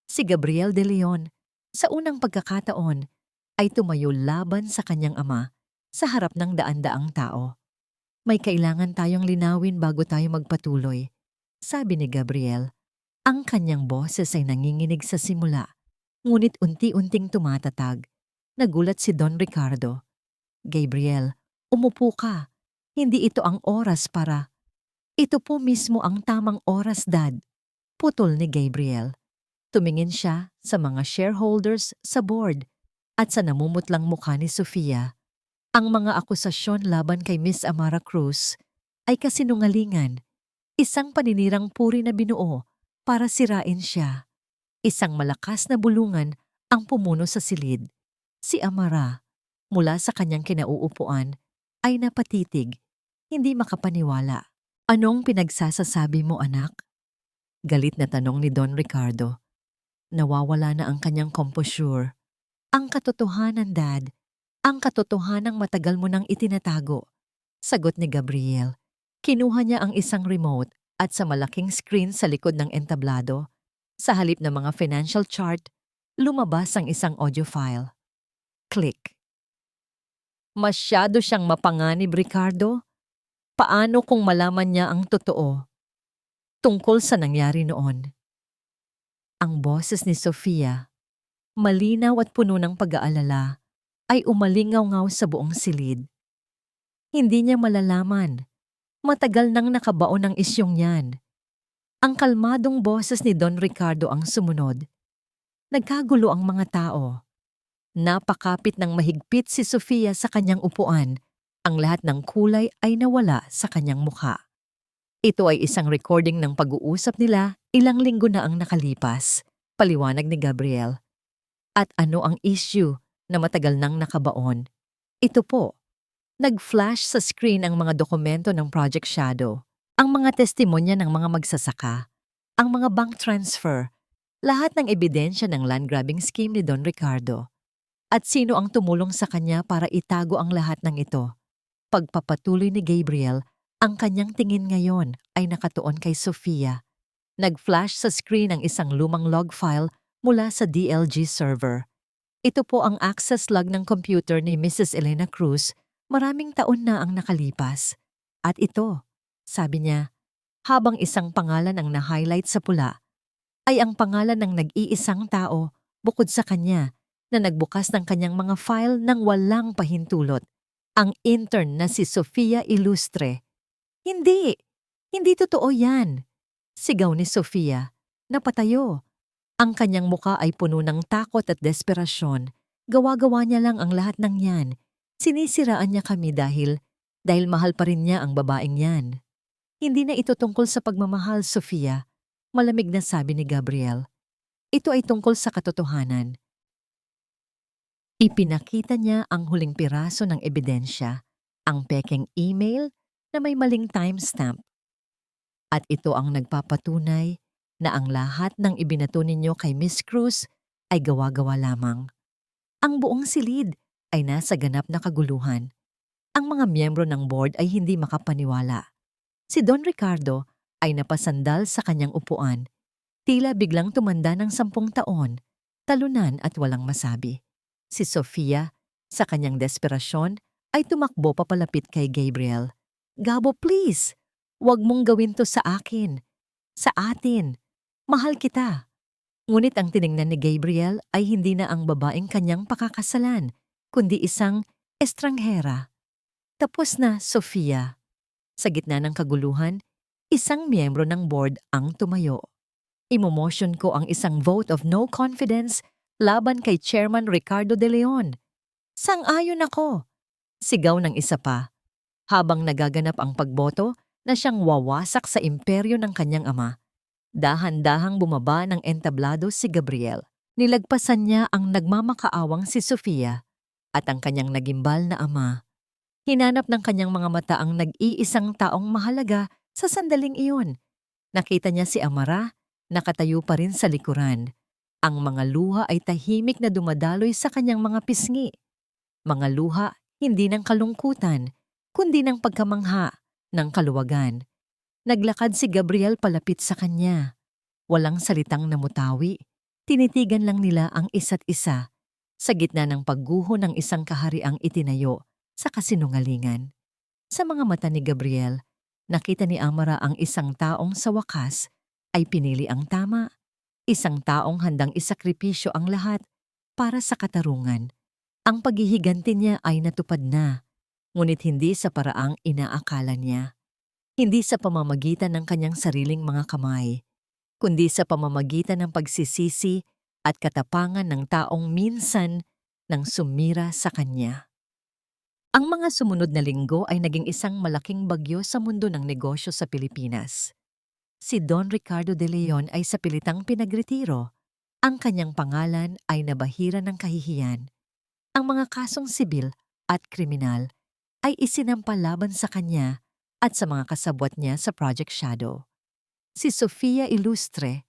A: Si Gabriel De Leon, sa unang pagkakataon, ay tumayo laban sa kanyang ama sa harap ng daan-daang tao. May kailangan tayong linawin bago tayo magpatuloy, sabi ni Gabriel. Ang kanyang boses ay nanginginig sa simula, ngunit unti-unting tumatatag. Nagulat si Don Ricardo. Gabriel, umupo ka. Hindi ito ang oras para... Ito po mismo ang tamang oras, Dad. Putol ni Gabriel. Tumingin siya sa mga shareholders sa board at sa namumutlang mukha ni Sofia. Ang mga akusasyon laban kay Miss Amara Cruz ay kasinungalingan. Isang paninirang puri na binuo para sirain siya. Isang malakas na bulungan ang pumuno sa silid. Si Amara, mula sa kanyang kinauupuan, ay napatitig, hindi makapaniwala. Anong pinagsasasabi mo, anak? Galit na tanong ni Don Ricardo. Nawawala na ang kanyang composure. Ang katotohanan, Dad, Ang katotohanang matagal mo nang itinatago, sagot ni Gabriel. Kinuha niya ang isang remote at sa malaking screen sa likod ng entablado, sa halip ng mga financial chart, lumabas ang isang audio file. Click. Masyado siyang mapanganib, Ricardo. Paano kung malaman niya ang totoo tungkol sa nangyari noon? Ang boses ni Sofia, malinaw at puno ng pag-aalala, ay umalingaw-ngaw sa buong silid. Hindi niya malalaman. Matagal nang nakabaon ang isyong yan. Ang kalmadong boses ni Don Ricardo ang sumunod. Nagkagulo ang mga tao. Napakapit ng mahigpit si Sofia sa kanyang upuan. Ang lahat ng kulay ay nawala sa kanyang mukha. Ito ay isang recording ng pag-uusap nila ilang linggo na ang nakalipas, paliwanag ni Gabriel. At ano ang issue na matagal nang nakabaon? Ito po. Nag-flash sa screen ang mga dokumento ng Project Shadow, ang mga testimonya ng mga magsasaka, ang mga bank transfer, lahat ng ebidensya ng land grabbing scheme ni Don Ricardo. At sino ang tumulong sa kanya para itago ang lahat ng ito? Pagpapatuloy ni Gabriel, ang kanyang tingin ngayon ay nakatuon kay Sofia. Nag-flash sa screen ang isang lumang log file mula sa DLG server. Ito po ang access log ng computer ni Mrs. Elena Cruz. Maraming taon na ang nakalipas. At ito, sabi niya, habang isang pangalan ang na-highlight sa pula, ay ang pangalan ng nag-iisang tao bukod sa kanya na nagbukas ng kanyang mga file nang walang pahintulot. Ang intern na si Sofia Ilustre. Hindi! Hindi totoo yan! Sigaw ni Sofia. Napatayo. Ang kanyang muka ay puno ng takot at desperasyon. Gawa-gawa niya lang ang lahat ng yan. Sinisiraan niya kami dahil mahal pa rin niya ang babaeng yan. Hindi na ito tungkol sa pagmamahal, Sofia. Malamig na sabi ni Gabriel. Ito ay tungkol sa katotohanan. Ipinakita niya ang huling piraso ng ebidensya, ang pekeng email na may maling timestamp. At ito ang nagpapatunay na ang lahat ng ibinato ninyo kay Miss Cruz ay gawa-gawa lamang. Ang buong silid ay nasa ganap na kaguluhan. Ang mga miyembro ng board ay hindi makapaniwala. Si Don Ricardo ay napasandal sa kanyang upuan. Tila biglang tumanda ng 10 taon, talunan at walang masabi. Si Sofia, sa kanyang desperasyon, ay tumakbo papalapit kay Gabriel. Gabo, please! Huwag mong gawin to sa akin. Sa atin. Mahal kita. Ngunit ang tiningnan ni Gabriel ay hindi na ang babaeng kanyang pakakasalan, kundi isang estranghera. Tapos na, Sofia. Sa gitna ng kaguluhan, isang miyembro ng board ang tumayo. Imomotion ko ang isang vote of no confidence laban kay Chairman Ricardo de Leon. Sang-ayon ako. Sigaw ng isa pa. Habang nagaganap ang pagboto na siyang wawasak sa imperyo ng kanyang ama. Dahan-dahang bumaba ng entablado si Gabriel. Nilagpasan niya ang nagmamakaawang si Sofia at ang kanyang nagimbal na ama. Hinanap ng kanyang mga mata ang nag-iisang taong mahalaga sa sandaling iyon. Nakita niya si Amara, nakatayo pa rin sa likuran. Ang mga luha ay tahimik na dumadaloy sa kanyang mga pisngi. Mga luha hindi ng kalungkutan, kundi ng pagkamangha, ng kaluwagan. Naglakad si Gabriel palapit sa kanya. Walang salitang namutawi. Tinitigan lang nila ang isa't isa. Sa gitna ng pagguho ng isang kahariang itinayo sa kasinungalingan. Sa mga mata ni Gabriel, nakita ni Amara ang isang taong sa wakas ay pinili ang tama. Isang taong handang isakripisyo ang lahat para sa katarungan. Ang paghihiganti niya ay natupad na, ngunit hindi sa paraang inaakala niya. Hindi sa pamamagitan ng kanyang sariling mga kamay, kundi sa pamamagitan ng pagsisisi at katapangan ng taong minsan nang sumira sa kanya. Ang mga sumunod na linggo ay naging isang malaking bagyo sa mundo ng negosyo sa Pilipinas. Si Don Ricardo de Leon ay sa pilitang pinagretiro. Ang kanyang pangalan ay nabahira ng kahihiyan. Ang mga kasong sibil at kriminal ay isinampa laban sa kanya at sa mga kasabwat niya sa Project Shadow. Si Sofia Ilustre,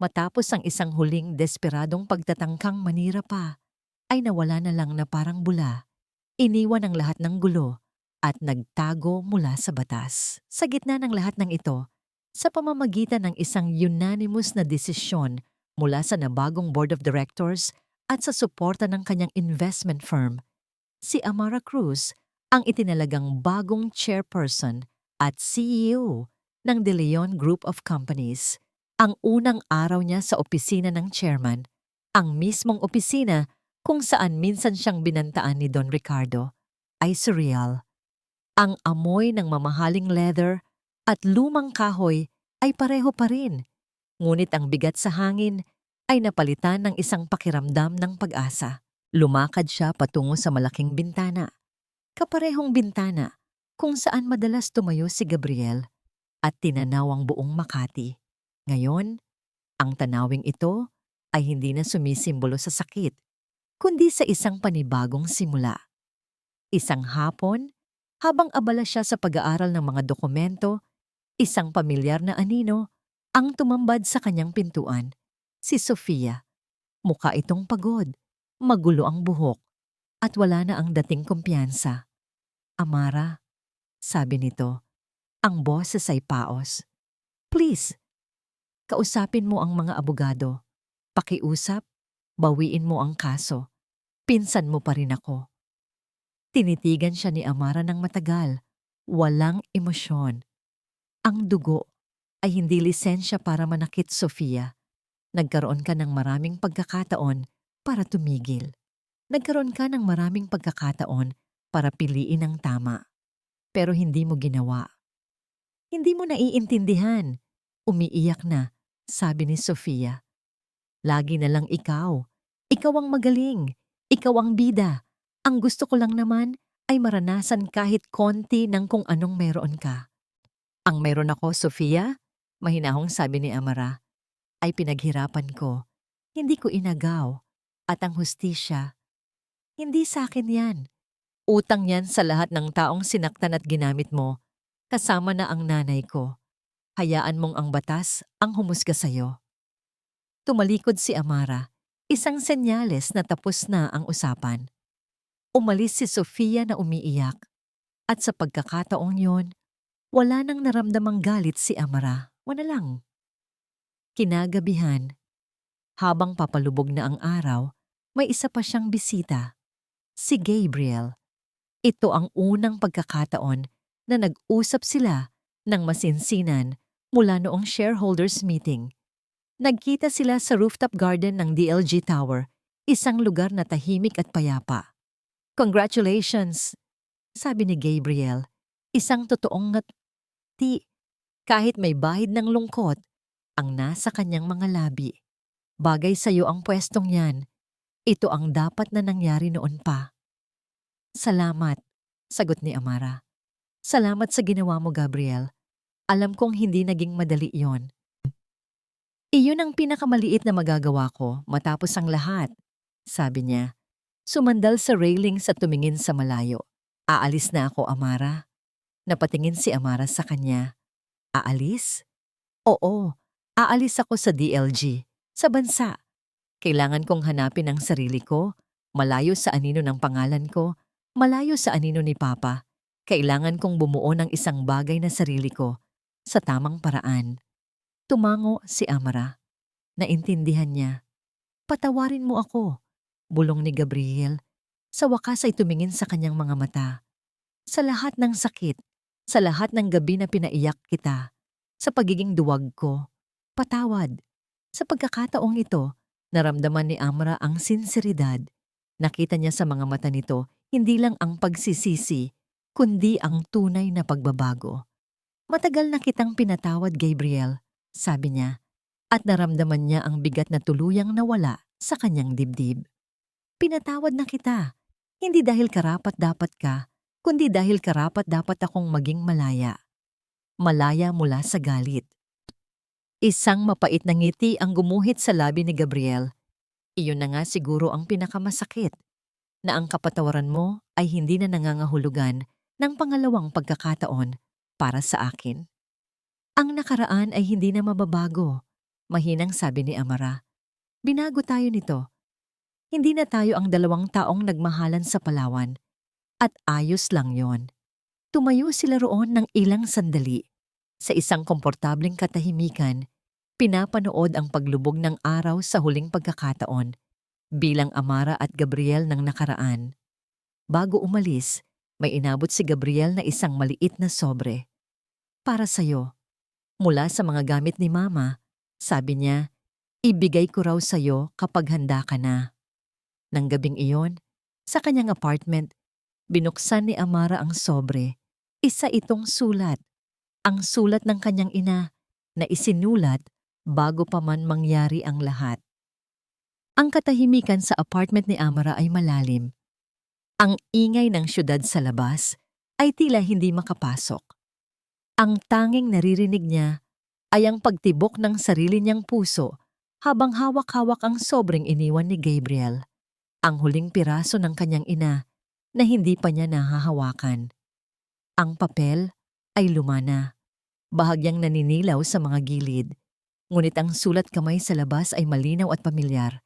A: matapos ang isang huling desperadong pagtatangkang manira pa, ay nawala na lang na parang bula. Iniwan ang lahat ng gulo at nagtago mula sa batas. Sa gitna ng lahat ng ito, sa pamamagitan ng isang unanimous na desisyon mula sa nabagong board of directors at sa suporta ng kanyang investment firm, si Amara Cruz ang itinalagang bagong chairperson at CEO ng De Leon Group of Companies. Ang unang araw niya sa opisina ng chairman, ang mismong opisina kung saan minsan siyang binantaan ni Don Ricardo, ay surreal. Ang amoy ng mamahaling leather at lumang kahoy ay pareho pa rin, ngunit ang bigat sa hangin ay napalitan ng isang pakiramdam ng pag-asa. Lumakad siya patungo sa malaking bintana, kaparehong bintana kung saan madalas tumayo si Gabriel at tinanaw ang buong Makati. Ngayon, ang tanawing ito ay hindi na sumisimbolo sa sakit, kundi sa isang panibagong simula. Isang hapon, habang abala siya sa pag-aaral ng mga dokumento, isang pamilyar na anino ang tumambad sa kanyang pintuan. Si Sofia. Mukha itong pagod, magulo ang buhok, at wala na ang dating kumpiyansa. "Amara," sabi nito, ang boses ay paos. "Please, kausapin mo ang mga abogado. Pakiusap, bawiin mo ang kaso. Pinsan mo pa rin ako." Tinitigan siya ni Amara ng matagal, walang emosyon. Ang dugo ay hindi lisensya para manakit, Sofia. Nagkaroon ka ng maraming pagkakataon para tumigil. Nagkaroon ka ng maraming pagkakataon para piliin ang tama. Pero hindi mo ginawa. Hindi mo naiintindihan. Umiiyak na, sabi ni Sofia. "Lagi na lang ikaw. Ikaw ang magaling. Ikaw ang bida. Ang gusto ko lang naman ay maranasan kahit konti ng kung anong meron ka." "Ang meron ako, Sofia," mahinahong sabi ni Amara, "ay pinaghirapan ko. Hindi ko inagaw. At ang hustisya, hindi sa akin yan. Utang yan sa lahat ng taong sinaktan at ginamit mo, kasama na ang nanay ko. Hayaan mong ang batas ang humusga sa'yo." Tumalikod si Amara, isang senyales na tapos na ang usapan. Umalis si Sofia na umiiyak, at sa pagkakataong yon, wala nang naramdamang galit si Amara. Wala lang. Kinagabihan, habang papalubog na ang araw, may isa pa siyang bisita, si Gabriel. Ito ang unang pagkakataon na nag-usap sila ng masinsinan mula noong shareholders meeting. Nagkita sila sa rooftop garden ng DLG Tower, isang lugar na tahimik at payapa. "Congratulations," sabi ni Gabriel, isang totoong ngati kahit may bahid ng lungkot ang nasa kanyang mga labi. "Bagay sa'yo ang pwestong yan. Ito ang dapat na nangyari noon pa." "Salamat," sagot ni Amara. "Salamat sa ginawa mo, Gabriel. Alam kong hindi naging madali yon. Iyon ang pinakamaliit na magagawa ko matapos ang lahat," sabi niya. Sumandal sa railings at tumingin sa malayo. "Aalis na ako, Amara." Napatingin si Amara sa kanya. "Aalis?" "Oo, aalis ako sa DLG, sa bansa. Kailangan kong hanapin ang sarili ko, malayo sa anino ng pangalan ko, malayo sa anino ni Papa. Kailangan kong bumuo ng isang bagay na sarili ko, sa tamang paraan." Tumango si Amara. Naintindihan niya. "Patawarin mo ako," bulong ni Gabriel. Sa wakas ay tumingin sa kanyang mga mata. "Sa lahat ng sakit, sa lahat ng gabi na pinaiyak kita, sa pagiging duwag ko, patawad." Sa pagkakataong ito, naramdaman ni Amara ang sinseridad. Nakita niya sa mga mata nito hindi lang ang pagsisisi, kundi ang tunay na pagbabago. "Matagal na kitang pinatawad, Gabriel," sabi niya, at naramdaman niya ang bigat na tuluyang nawala sa kanyang dibdib. "Pinatawad na kita, hindi dahil karapat-dapat ka, kundi dahil karapat-dapat akong maging malaya. Malaya mula sa galit." Isang mapait na ngiti ang gumuhit sa labi ni Gabriel. "Iyon na nga siguro ang pinakamasakit, na ang kapatawaran mo ay hindi na nangangahulugan ng pangalawang pagkakataon para sa akin. Ang nakaraan ay hindi na mababago," mahinang sabi ni Amara. "Binago tayo nito. Hindi na tayo ang dalawang taong nagmahalan sa Palawan. At ayos lang yon. Tumayo sila roon ng ilang sandali. Sa isang komportableng katahimikan, pinapanood ang paglubog ng araw sa huling pagkakataon bilang Amara at Gabriel ng nakaraan. Bago umalis, may inabot si Gabriel na isang maliit na sobre. Para sa'yo, mula sa mga gamit ni Mama, sabi niya, ibigay ko raw sa'yo kapag handa ka na. Nang gabing iyon, sa kanyang apartment, binuksan ni Amara ang sobre. Isa itong sulat. Ang sulat ng kanyang ina na isinulat bago pa man mangyari ang lahat. Ang katahimikan sa apartment ni Amara ay malalim. Ang ingay ng syudad sa labas ay tila hindi makapasok. Ang tanging naririnig niya ay ang pagtibok ng sarili niyang puso habang hawak-hawak ang sobreng iniwan ni Gabriel, ang huling piraso ng kanyang ina na hindi pa niya nahahawakan. Ang papel ay lumana, bahagyang naninilaw sa mga gilid, ngunit ang sulat kamay sa labas ay malinaw at pamilyar.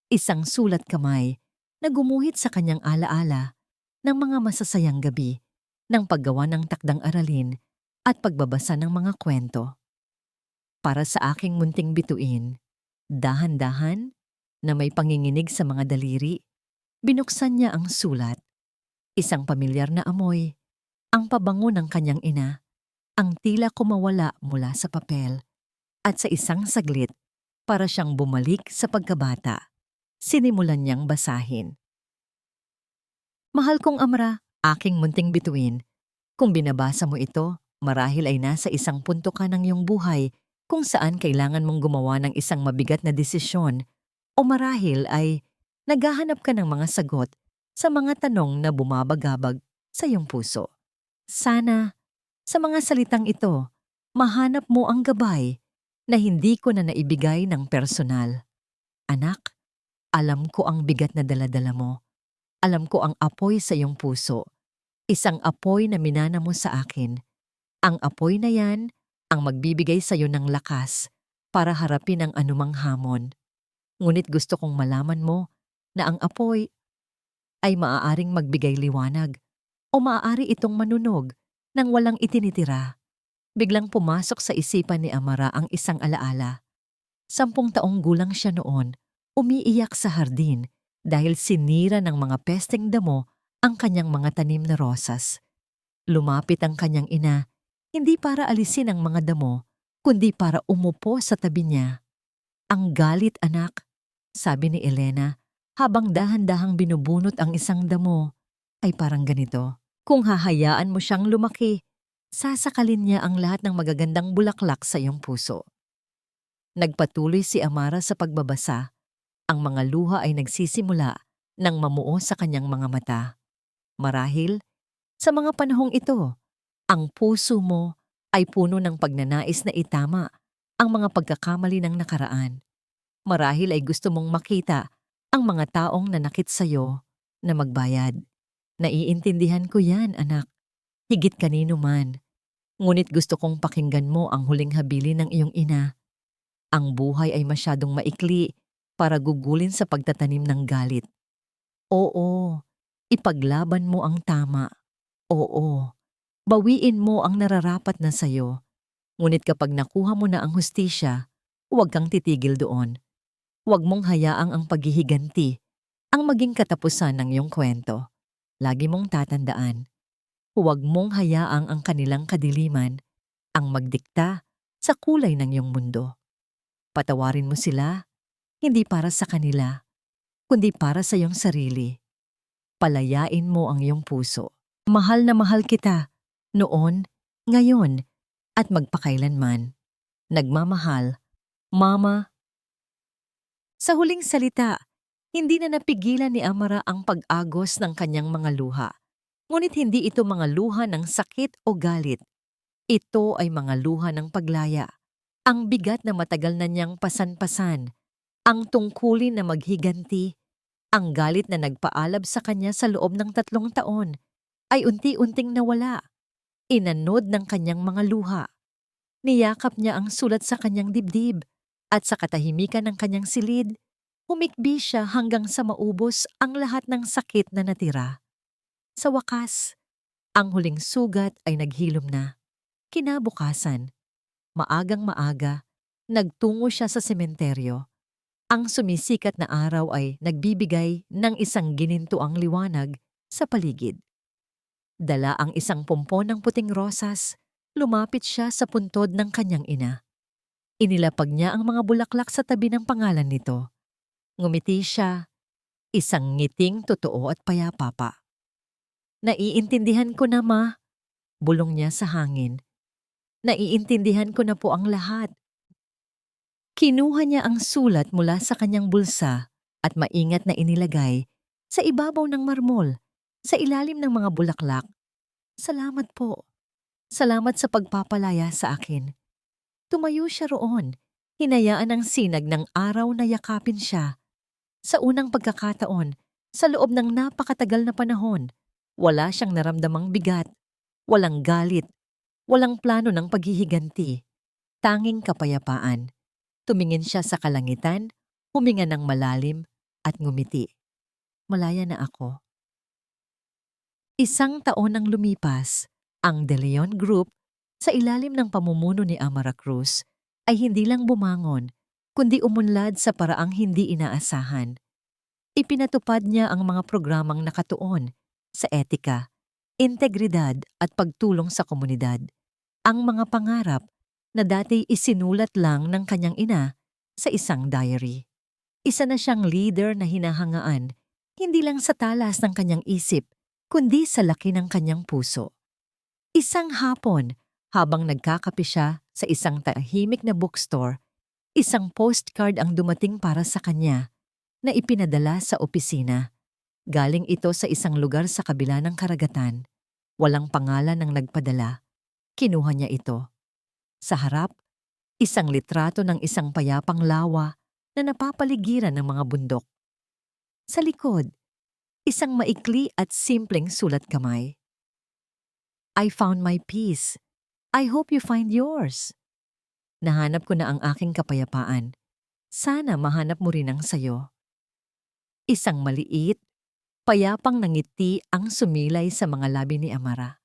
A: Isang sulat kamay na gumuhit sa kanyang alaala ng mga masasayang gabi ng paggawa ng takdang aralin at pagbabasa ng mga kwento. Para sa aking munting bituin, dahan-dahan na may panginginig sa mga daliri, binuksan niya ang sulat. Isang pamilyar na amoy, ang pabango ng kanyang ina, ang tila kumawala mula sa papel, at sa isang saglit, para siyang bumalik sa pagkabata. Sinimulan niyang basahin. Mahal kong Amra, aking munting bituin, kung binabasa mo ito, marahil ay nasa isang punto ka ng iyong buhay kung saan kailangan mong gumawa ng isang mabigat na desisyon o marahil ay naghahanap ka ng mga sagot sa mga tanong na bumabagabag sa iyong puso. Sana, sa mga salitang ito, mahanap mo ang gabay na hindi ko na naibigay ng personal. Anak, alam ko ang bigat na daladala mo. Alam ko ang apoy sa iyong puso. Isang apoy na minana mo sa akin. Ang apoy na yan ang magbibigay sa iyo ng lakas para harapin ang anumang hamon. Ngunit gusto kong malaman mo na ang apoy ay maaaring magbigay liwanag o maaari itong manunog nang walang itinitira. Biglang pumasok sa isipan ni Amara ang isang alaala. 10 taong gulang siya noon, umiiyak sa hardin dahil sinira ng mga pesteng damo ang kanyang mga tanim na rosas. Lumapit ang kanyang ina, hindi para alisin ang mga damo, kundi para umupo sa tabi niya. Ang galit, anak, sabi ni Elena, habang dahan-dahang binubunot ang isang damo, ay parang ganito. Kung hahayaan mo siyang lumaki, sasakalin niya ang lahat ng magagandang bulaklak sa iyong puso. Nagpatuloy si Amara sa pagbabasa. Ang mga luha ay nagsisimula nang mamuo sa kanyang mga mata. Marahil, sa mga panahong ito, ang puso mo ay puno ng pagnanais na itama ang mga pagkakamali ng nakaraan. Marahil ay gusto mong makita ang mga taong nanakit sa'yo na magbayad. Naiintindihan ko yan, anak. Higit kanino man. Ngunit gusto kong pakinggan mo ang huling habilin ng iyong ina. Ang buhay ay masyadong maikli para gugulin sa pagtatanim ng galit. Oo, ipaglaban mo ang tama. Oo, bawiin mo ang nararapat na sayo. Ngunit kapag nakuha mo na ang hustisya, huwag kang titigil doon. Huwag mong hayaang ang paghihiganti ang maging katapusan ng iyong kwento. Lagi mong tatandaan, huwag mong hayaang ang kanilang kadiliman ang magdikta sa kulay ng iyong mundo. Patawarin mo sila, hindi para sa kanila, kundi para sa iyong sarili. Palayain mo ang iyong puso. Mahal na mahal kita, noon, ngayon, at magpakailanman. Nagmamahal, Mama. Sa huling salita, hindi na napigilan ni Amara ang pag-agos ng kanyang mga luha. Ngunit hindi ito mga luha ng sakit o galit. Ito ay mga luha ng paglaya. Ang bigat na matagal na niyang pasan-pasan. Ang tungkulin na maghiganti. Ang galit na nagpaalab sa kanya sa loob ng 3 taon ay unti-unting nawala. Inanod ng kanyang mga luha. Niyakap niya ang sulat sa kanyang dibdib at sa katahimikan ng kanyang silid, humikbi siya hanggang sa maubos ang lahat ng sakit na natira. Sa wakas, ang huling sugat ay naghilom na. Kinabukasan, maagang maaga, nagtungo siya sa sementeryo. Ang sumisikat na araw ay nagbibigay ng isang ginintuang liwanag sa paligid. Dala ang isang pompon ng puting rosas, lumapit siya sa puntod ng kanyang ina. Inilapag niya ang mga bulaklak sa tabi ng pangalan nito. Ngumiti siya, isang ngiting totoo at payapa pa. Naiintindihan ko na, Ma, bulong niya sa hangin. Naiintindihan ko na po ang lahat. Kinuha niya ang sulat mula sa kanyang bulsa at maingat na inilagay sa ibabaw ng marmol, sa ilalim ng mga bulaklak. Salamat po. Salamat sa pagpapalaya sa akin. Tumayo siya roon. Hinayaan ang sinag ng araw na yakapin siya. Sa unang pagkakataon, sa loob ng napakatagal na panahon, wala siyang naramdamang bigat, walang galit, walang plano ng paghihiganti. Tanging kapayapaan. Tumingin siya sa kalangitan, huminga ng malalim, at ngumiti. Malaya na ako. Isang taon nang lumipas, ang De Leon Group, sa ilalim ng pamumuno ni Amara Cruz, ay hindi lang bumangon, kundi umunlad sa paraang hindi inaasahan. Ipinatupad niya ang mga programang nakatuon sa etika, integridad at pagtulong sa komunidad. Ang mga pangarap na dati isinulat lang ng kanyang ina sa isang diary. Isa na siyang leader na hinahangaan, hindi lang sa talas ng kanyang isip, kundi sa laki ng kanyang puso. Isang hapon, habang nagkakape siya sa isang tahimik na bookstore, isang postcard ang dumating para sa kanya na ipinadala sa opisina. Galing ito sa isang lugar sa kabila ng karagatan. Walang pangalan ng nagpadala. Kinuha niya ito. Sa harap, isang litrato ng isang payapang lawa na napapaligiran ng mga bundok. Sa likod, isang maikli at simpleng sulat kamay. I found my peace. I hope you find yours. Nahanap ko na ang aking kapayapaan. Sana mahanap mo rin ang sayo. Isang maliit, payapang nangiti ang sumilay sa mga labi ni Amara.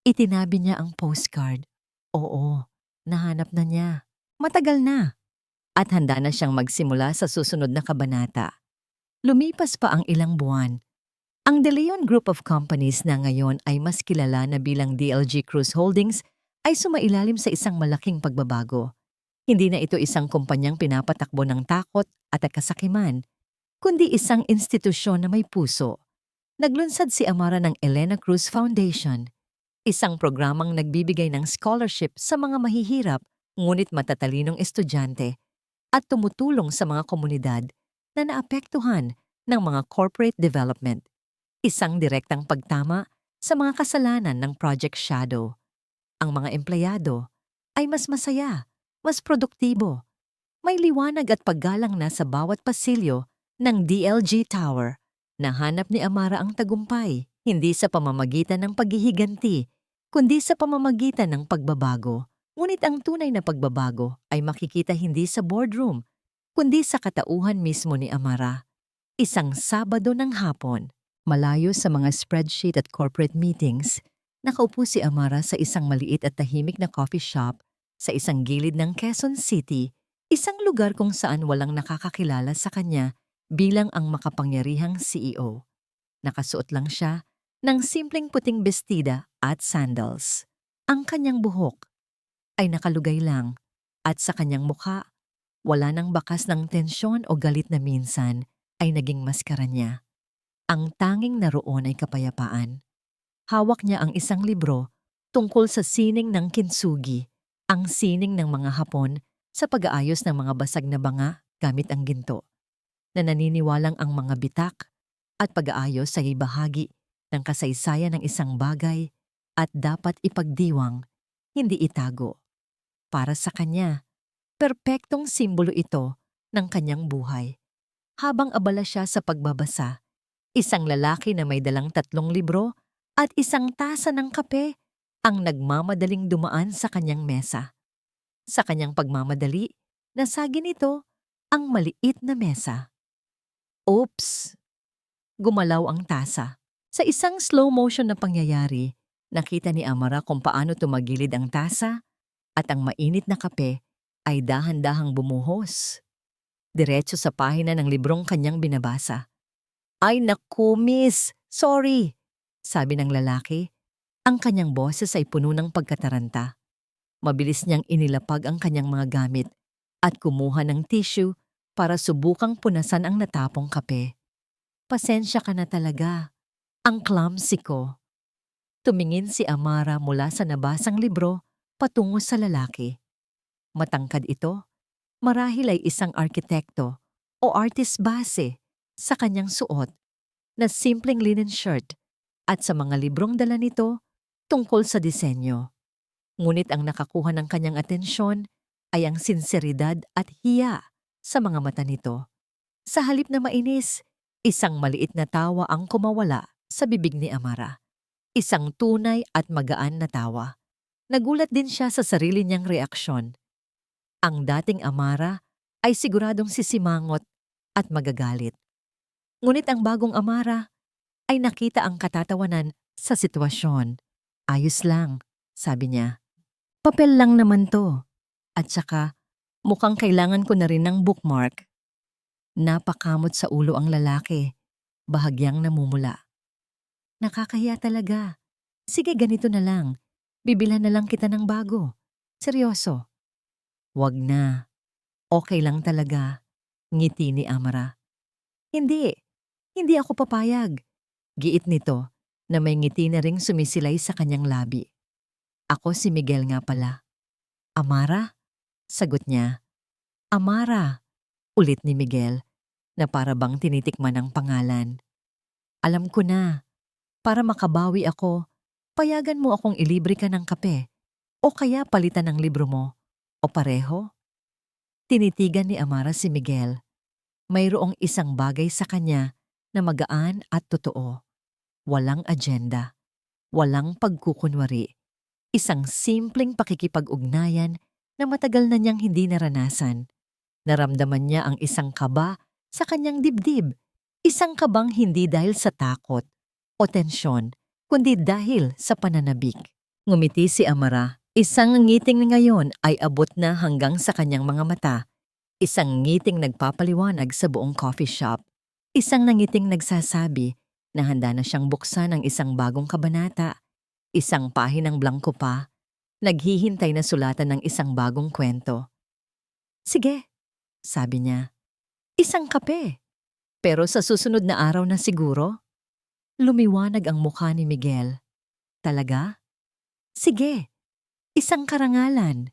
A: Itinabi niya ang postcard. Oo, nahanap na niya. Matagal na. At handa na siyang magsimula sa susunod na kabanata. Lumipas pa ang ilang buwan. Ang De Leon Group of Companies na ngayon ay mas kilala na bilang DLG Cruise Holdings ay sumailalim sa isang malaking pagbabago. Hindi na ito isang kumpanyang pinapatakbo ng takot at kasakiman, kundi isang institusyon na may puso. Naglunsad si Amara ng Elena Cruz Foundation, isang programang nagbibigay ng scholarship sa mga mahihirap ngunit matatalinong estudyante at tumutulong sa mga komunidad na naapektuhan ng mga corporate development. Isang direktang pagtama sa mga kasalanan ng Project Shadow. Ang mga empleyado ay mas masaya, mas produktibo. May liwanag at paggalang na sa bawat pasilyo ng DLG Tower. Nahanap ni Amara ang tagumpay, hindi sa pamamagitan ng paghihiganti, kundi sa pamamagitan ng pagbabago. Ngunit ang tunay na pagbabago ay makikita hindi sa boardroom, kundi sa katauhan mismo ni Amara. Isang Sabado ng hapon, malayo sa mga spreadsheet at corporate meetings, nakaupo si Amara sa isang maliit at tahimik na coffee shop sa isang gilid ng Quezon City, isang lugar kung saan walang nakakakilala sa kanya bilang ang makapangyarihang CEO. Nakasuot lang siya ng simpleng puting bestida at sandals. Ang kanyang buhok ay nakalugay lang at sa kanyang mukha, wala nang bakas ng tensyon o galit na minsan ay naging maskara niya. Ang tanging naroon ay kapayapaan. Hawak niya ang isang libro tungkol sa sining ng kintsugi, ang sining ng mga Hapon sa pag-aayos ng mga basag na banga gamit ang ginto, na naniniwalang ang mga bitak at pag-aayos ay bahagi ng kasaysayan ng isang bagay at dapat ipagdiwang, hindi itago. Para sa kanya, perpektong simbolo ito ng kanyang buhay. Habang abala siya sa pagbabasa, isang lalaki na may dalang 3 libro at isang tasa ng kape ang nagmamadaling dumaan sa kanyang mesa. Sa kanyang pagmamadali, nasagi nito ang maliit na mesa. Oops! Gumalaw ang tasa. Sa isang slow motion na pangyayari, nakita ni Amara kung paano tumagilid ang tasa at ang mainit na kape ay dahan-dahang bumuhos. Diretso sa pahina ng librong kanyang binabasa. Ay naku, miss! Sorry! Sabi ng lalaki. Ang kanyang boses ay puno ng pagkataranta. Mabilis niyang inilapag ang kanyang mga gamit at kumuha ng tissue para subukang punasan ang natapong kape. Pasensya ka na talaga. Ang clumsy ko. Tumingin si Amara mula sa nabasang libro patungo sa lalaki. Matangkad ito. Marahil ay isang arkitekto o artist base sa kanyang suot na simpleng linen shirt at sa mga librong dala nito tungkol sa disenyo. Ngunit ang nakakuha ng kanyang atensyon ay ang sinseridad at hiya sa mga mata nito. Sa halip na mainis, isang maliit na tawa ang kumawala sa bibig ni Amara. Isang tunay at magaan na tawa. Nagulat din siya sa sarili niyang reaksyon. Ang dating Amara ay siguradong sisimangot at magagalit. Ngunit ang bagong Amara ay nakita ang katatawanan sa sitwasyon. Ayos lang, sabi niya. Papel lang naman to. At saka, mukhang kailangan ko na rin ng bookmark. Napakamot sa ulo ang lalaki, bahagyang namumula. Nakakahiya talaga. Sige, ganito na lang. Bibilhan na lang kita ng bago. Seryoso. Wag na. Okay lang talaga. Ngiti ni Amara. Hindi ako papayag. Giit nito na may ngiti na ring sumisilay sa kanyang labi. Ako si Miguel nga pala. Amara? Sagot niya. Amara. Ulit ni Miguel na para bang tinitikman ang pangalan. Alam ko na. Para makabawi ako, payagan mo akong ilibre ka ng kape o kaya palitan ng libro mo o pareho. Tinitigan ni Amara si Miguel. Mayroong isang bagay sa kanya na magaan at totoo. Walang agenda. Walang pagkukunwari. Isang simpleng pakikipag-ugnayan na matagal na niyang hindi naranasan. Naramdaman niya ang isang kaba sa kanyang dibdib. Isang kabang hindi dahil sa takot o tensyon, kundi dahil sa pananabik. Ngumiti si Amara. Isang ngiting ngayon ay abot na hanggang sa kanyang mga mata. Isang ngiting nagpapaliwanag sa buong coffee shop. Isang nangiting nagsasabi na handa na siyang buksan ang isang bagong kabanata. Isang pahinang blangko pa, naghihintay na sulatan ng isang bagong kwento. Sige, sabi niya. Isang kape. Pero sa susunod na araw na siguro? Lumiwanag ang mukha ni Miguel. Talaga? Sige. Isang karangalan.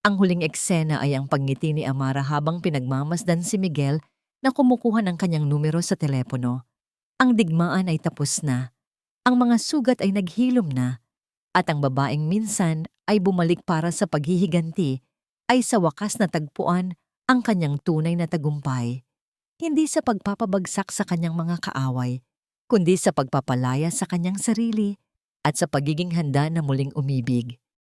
A: Ang huling eksena ay ang pagngiti ni Amara habang pinagmamasdan si Miguel na kumukuha ng kanyang numero sa telepono. Ang digmaan ay tapos na. Ang mga sugat ay naghilom na. At ang babaeng minsan ay bumalik para sa paghihiganti ay sa wakas na tagpuan ang kanyang tunay na tagumpay. Hindi sa pagpapabagsak sa kanyang mga kaaway, kundi sa pagpapalaya sa kanyang sarili at sa pagiging handa na muling umibig.